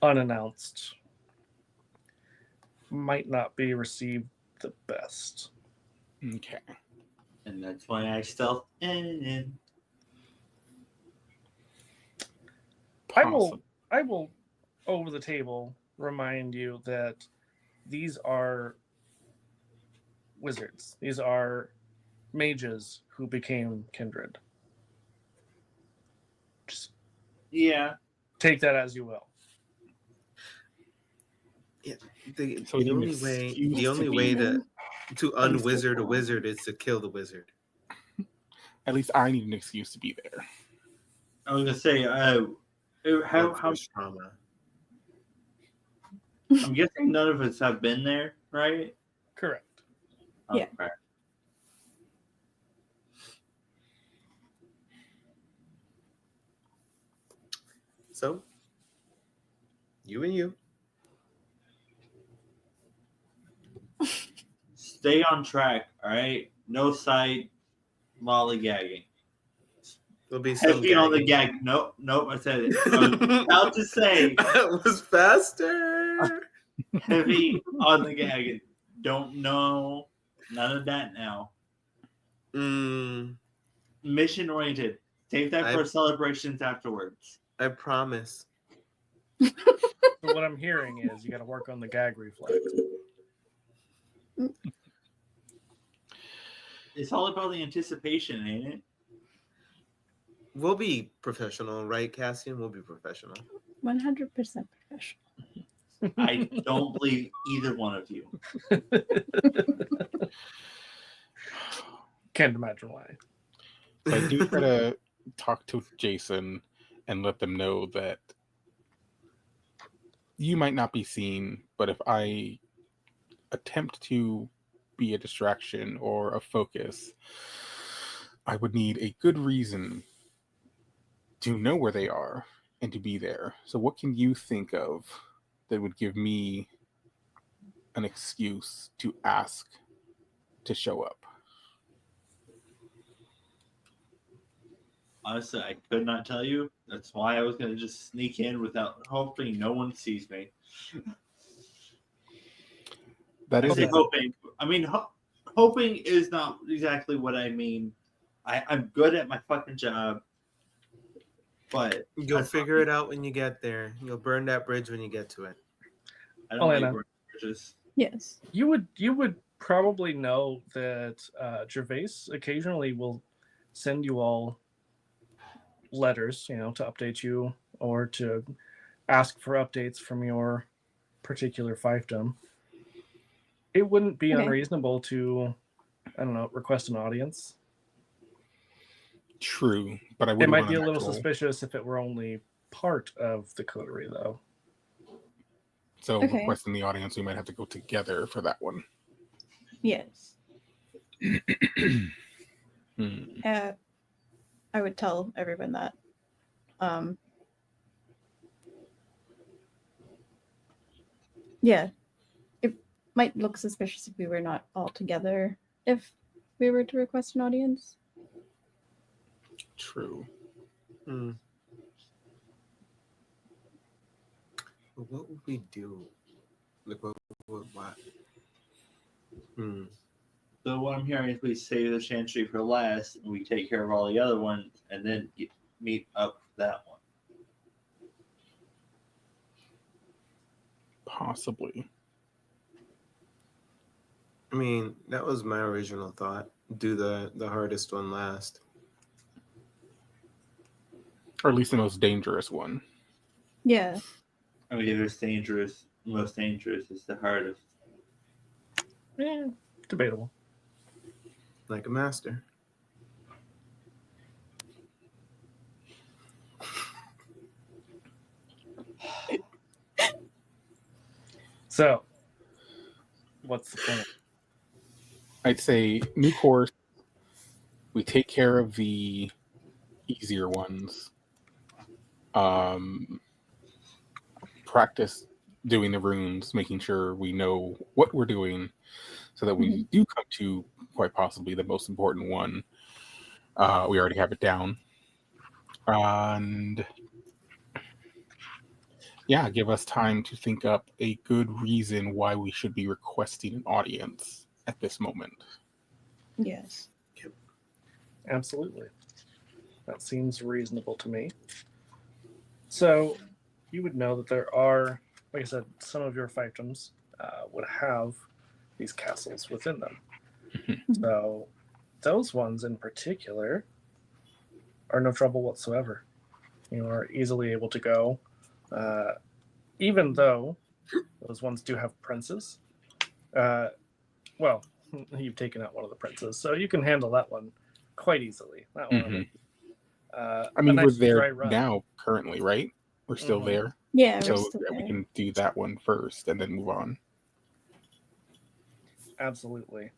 unannounced, might not be received the best. Okay. And that's why I stealth in. I will over the table remind you that these are wizards. These are mages who became kindred. Just Yeah. take that as you will. The So you only way, excuse the only to way be- to unwizard a wizard is to kill the wizard. At least I need an excuse to be there. I was gonna say, how Workforce trauma. I'm guessing none of us have been there, right? Correct. Yeah. Okay. So, you and you. Stay on track, all right? No side lollygagging. There'll be some Heavy on the gagging. gag. Nope, I said it. I was about to say That was faster. heavy on the gagging. Don't know. None of that now. Mission oriented. Save that for celebrations afterwards. I promise. So what I'm hearing is you got to work on the gag reflex. It's all about the anticipation, ain't it? We'll be professional, right, Cassian? We'll be professional. 100% professional. I don't believe either one of you. Can't imagine why. So I do try to talk to Jason and let them know that you might not be seen, but if I attempt to be a distraction or a focus, I would need a good reason to know where they are and to be there. So what can you think of that would give me an excuse to ask to show up? Honestly, I could not tell you. That's why I was going to just sneak in without hoping no one sees me. That I is say a- hoping. I mean, hoping is not exactly what I mean. I'm good at my fucking job. but You'll that's figure it out when you get there. You'll burn that bridge when you get to it. I don't Elena. like burning bridges. Yes. You would probably know that Gervais occasionally will send you all letters, to update you or to ask for updates from your particular fiefdom. It wouldn't be Okay. unreasonable to, I don't know, request an audience. True, but I It wouldn't might want be a an little actual. suspicious if it were only part of the coterie, though. So Okay. requesting the audience, we might have to go together for that one. Yes. Hmm. I would tell everyone that. Yeah. It might look suspicious if we were not all together if we were to request an audience. True. Hmm. But what would we do? Like what? Hmm. So what I'm hearing is we save the Chantry for last, and we take care of all the other ones, and then meet up for that one. Possibly. I mean, that was my original thought. Do the hardest one last. Or at least the most dangerous one. Yeah. I mean, if it's dangerous, most dangerous is the hardest. Yeah, debatable. Like a master. So, what's the plan? I'd say new course. We take care of the easier ones. Practice doing the runes, making sure we know what we're doing, so that we do come to quite possibly the most important one. We already have it down, and yeah, give us time to think up a good reason why we should be requesting an audience at this moment. Yes. Absolutely. That seems reasonable to me. So, you would know that there are, like I said, some of your fiefdoms would have these castles within them. So, those ones in particular are no trouble whatsoever. You are easily able to go, even though those ones do have princes. Well, you've taken out one of the princes, so you can handle that one quite easily. That one, Mhm. a I mean, we're nice there dry run. now, currently, right? We're still Mhm. there, Yeah, we're so still yeah, we there. can do that one first and then move on. Absolutely.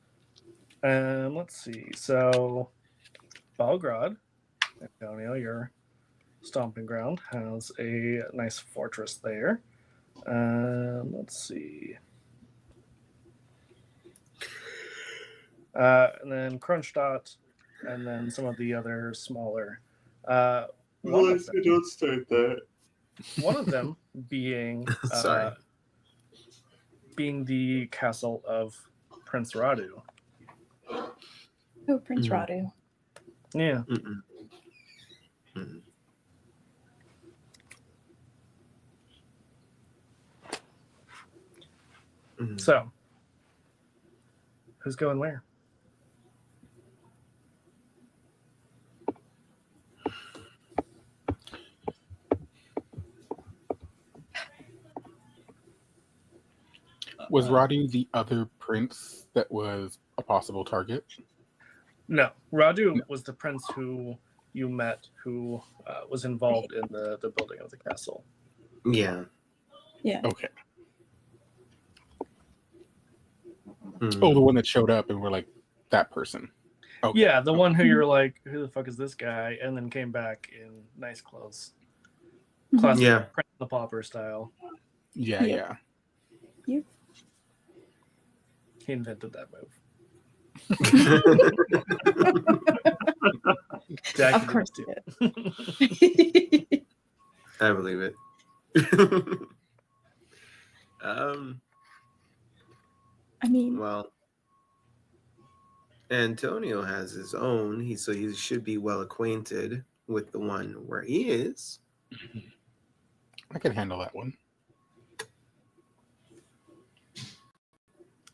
Let's see. So, Belgrade, Antonio, your stomping ground, has a nice fortress there. Let's see. And then Kronstadt, and then some of the other smaller. One of them, Don't start that. one of them being Sorry. being the castle of Prince Radu. Oh, Prince Mhm. Radu. Yeah. Mm-mm. Mm-mm. Mhm. So, who's going where? Was Radu the other prince that was a possible target? No, Radu No. was the prince who you met, who was involved in the building of the castle. Yeah. Yeah. Okay. Mhm. Oh, the one that showed up and we're like, that person. Okay. Yeah, the one who you're like, who the fuck is this guy? And then came back in nice clothes. Classic Yeah. Prince of the Pauper style. Yeah, Yep. yeah. He invented that move. Jackie Of course did he did. I believe it. I mean, Well, Antonio has his own. So he should be well acquainted with the one where he is. I can handle that one.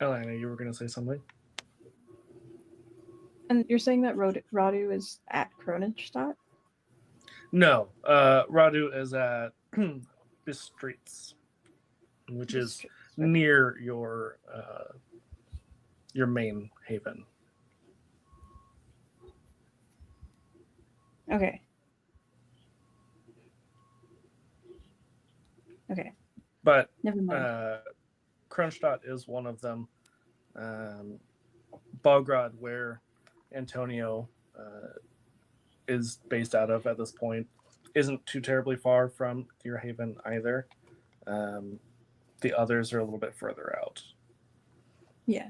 Elena, you were going to say something? And you're saying that Radu is at Kronenstadt? No, Radu is at Bistritz, which is near your main haven. Okay. Okay. But Never mind. Kronstadt is one of them. Belgrade, where Antonio is based out of at this point, isn't too terribly far from your haven either. The others are a little bit further out. Yeah.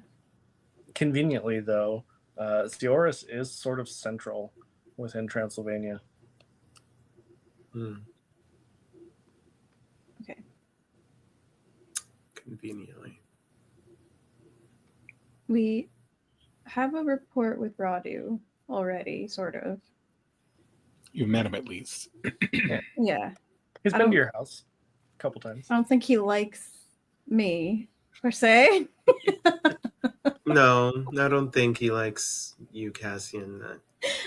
Conveniently, though, Zioris is sort of central within Transylvania. Okay. Conveniently. We have a report with Radu already, sort of. You've met him at least. Yeah. He's I been don't- to your house a couple times. I don't think he likes me, per se. No, I don't think he likes you, Cassian.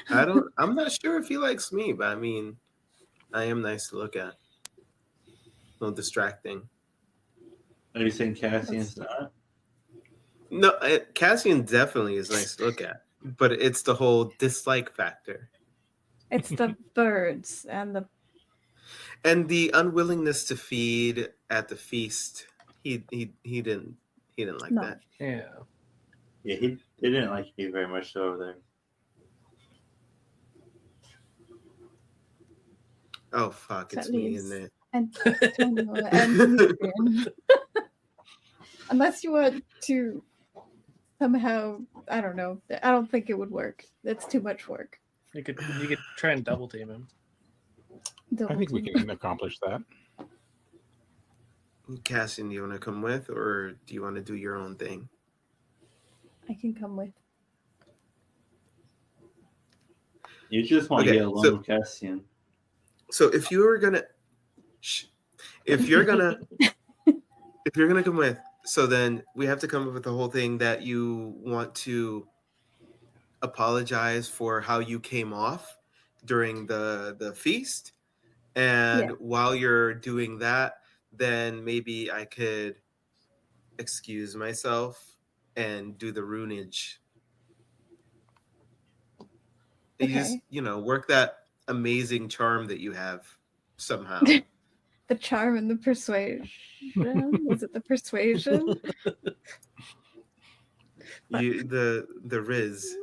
I'm not sure if he likes me, but I mean, I am nice to look at. A little distracting. Are you saying Cassian's not? No, Cassian definitely is nice to look at, but it's the whole dislike factor It's the birds and and the unwillingness to feed at the feast. He didn't like No. that. Yeah. Yeah, they didn't like you very much over there. Oh fuck, That it's me, leaves- isn't it? and Antonio and Demetrian. Unless you want to somehow, I don't know. I don't think it would work. That's too much work. You could try and double team him. I think we can accomplish that. Cassian, do you want to come with, or do you want to do your own thing? I can come with. You just want to Okay, get along so- with Cassian. So if you're gonna come with, so then we have to come up with the whole thing that you want to apologize for how you came off during the feast, and while you're doing that, then maybe I could excuse myself and do the runage. And you just, work that amazing charm that you have somehow. The charm and the persuasion. Was it the persuasion? The riz.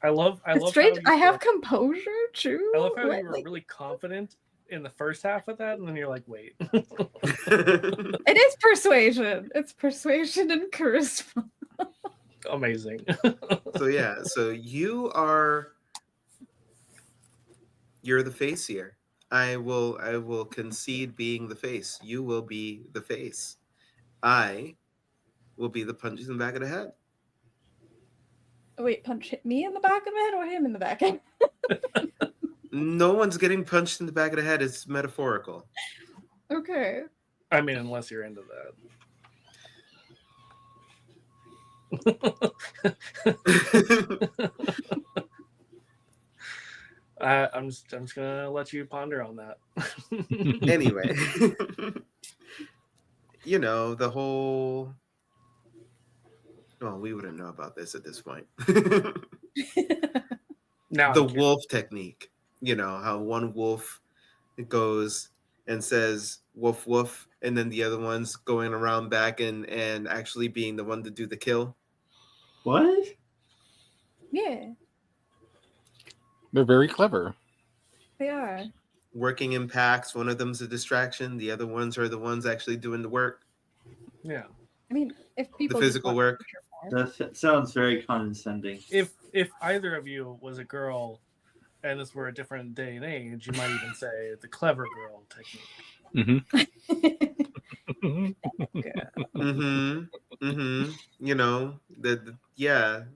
I love It's how strange. you I have were- composure too. I love how What? you were really confident in the first half of that, and then you're like, wait. It is persuasion. It's persuasion and charisma. Amazing. So you're the face here. I will concede being the face. You will be the face. I will be the punches in the back of the head. Wait, punch hit me in the back of the head or him in the back of the head? No one's getting punched in the back of the head. It's metaphorical. Okay. I mean, unless you're into that. I'm just gonna let you ponder on that. Anyway, the whole. Well, we wouldn't know about this at this point. Now The wolf technique. How one wolf goes and says woof woof, and then the other one's going around back and actually being the one to do the kill. What? Yeah, They're very clever. they are. Working in packs. One of them's a distraction. The other ones are the ones actually doing the work. Yeah. I mean, if people just physical want work. picture form. That sounds very condescending. If either of you was a girl and this were a different day and age, you might even say the clever girl technique.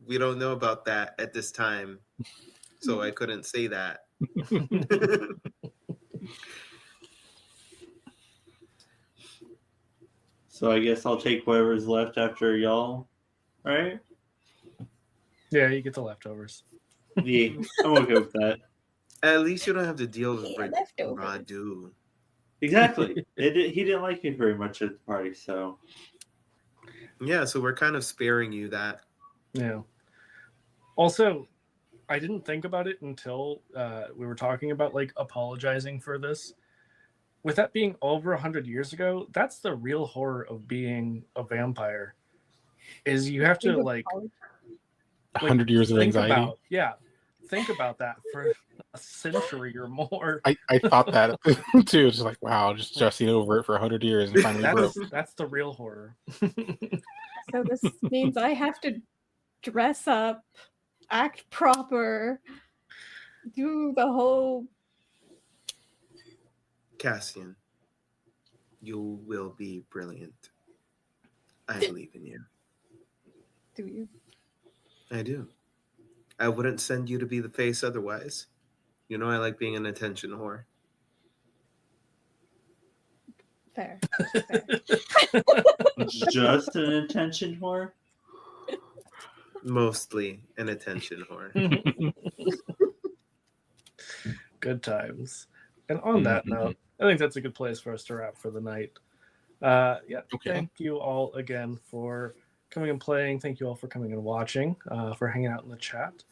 We don't know about that at this time, so I couldn't say that. So I guess I'll take whatever's left after y'all, right? Yeah, you get the leftovers. Yeah, I'm okay with that. At least you don't have to deal with Yeah, leftovers. Radu. Exactly. He didn't like me very much at the party, so Yeah, so we're kind of sparing you that. Yeah. Also, I didn't think about it until we were talking about like apologizing for this. With that being over 100 years ago, that's the real horror of being a vampire. Is you have to like 100 years of think anxiety. think about that for a century or more. I thought that too. It's just like, wow, just stressing over it for 100 years and finally broke. That's the real horror. So this means I have to dress up, act proper, do the whole. Cassian, you will be brilliant. I believe in you. Do you? I do. I wouldn't send you to be the face otherwise. You know I like being an attention whore. Fair. just an attention whore. Mostly an attention whore. Good times. And on that note, I think that's a good place for us to wrap for the night. Yeah, Okay. Thank you all again for coming and playing. Thank you all for coming and watching, for hanging out in the chat.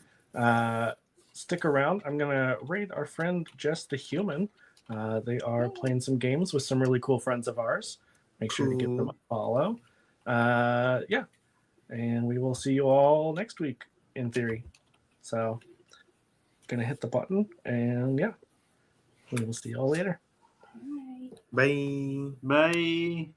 Stick around. I'm going to raid our friend Jess the Human. They are playing some games with some really cool friends of ours. Make sure to give them a follow. Yeah. And we will see you all next week, in theory. So, gonna hit the button, and yeah, we will see you all later. Bye. Bye.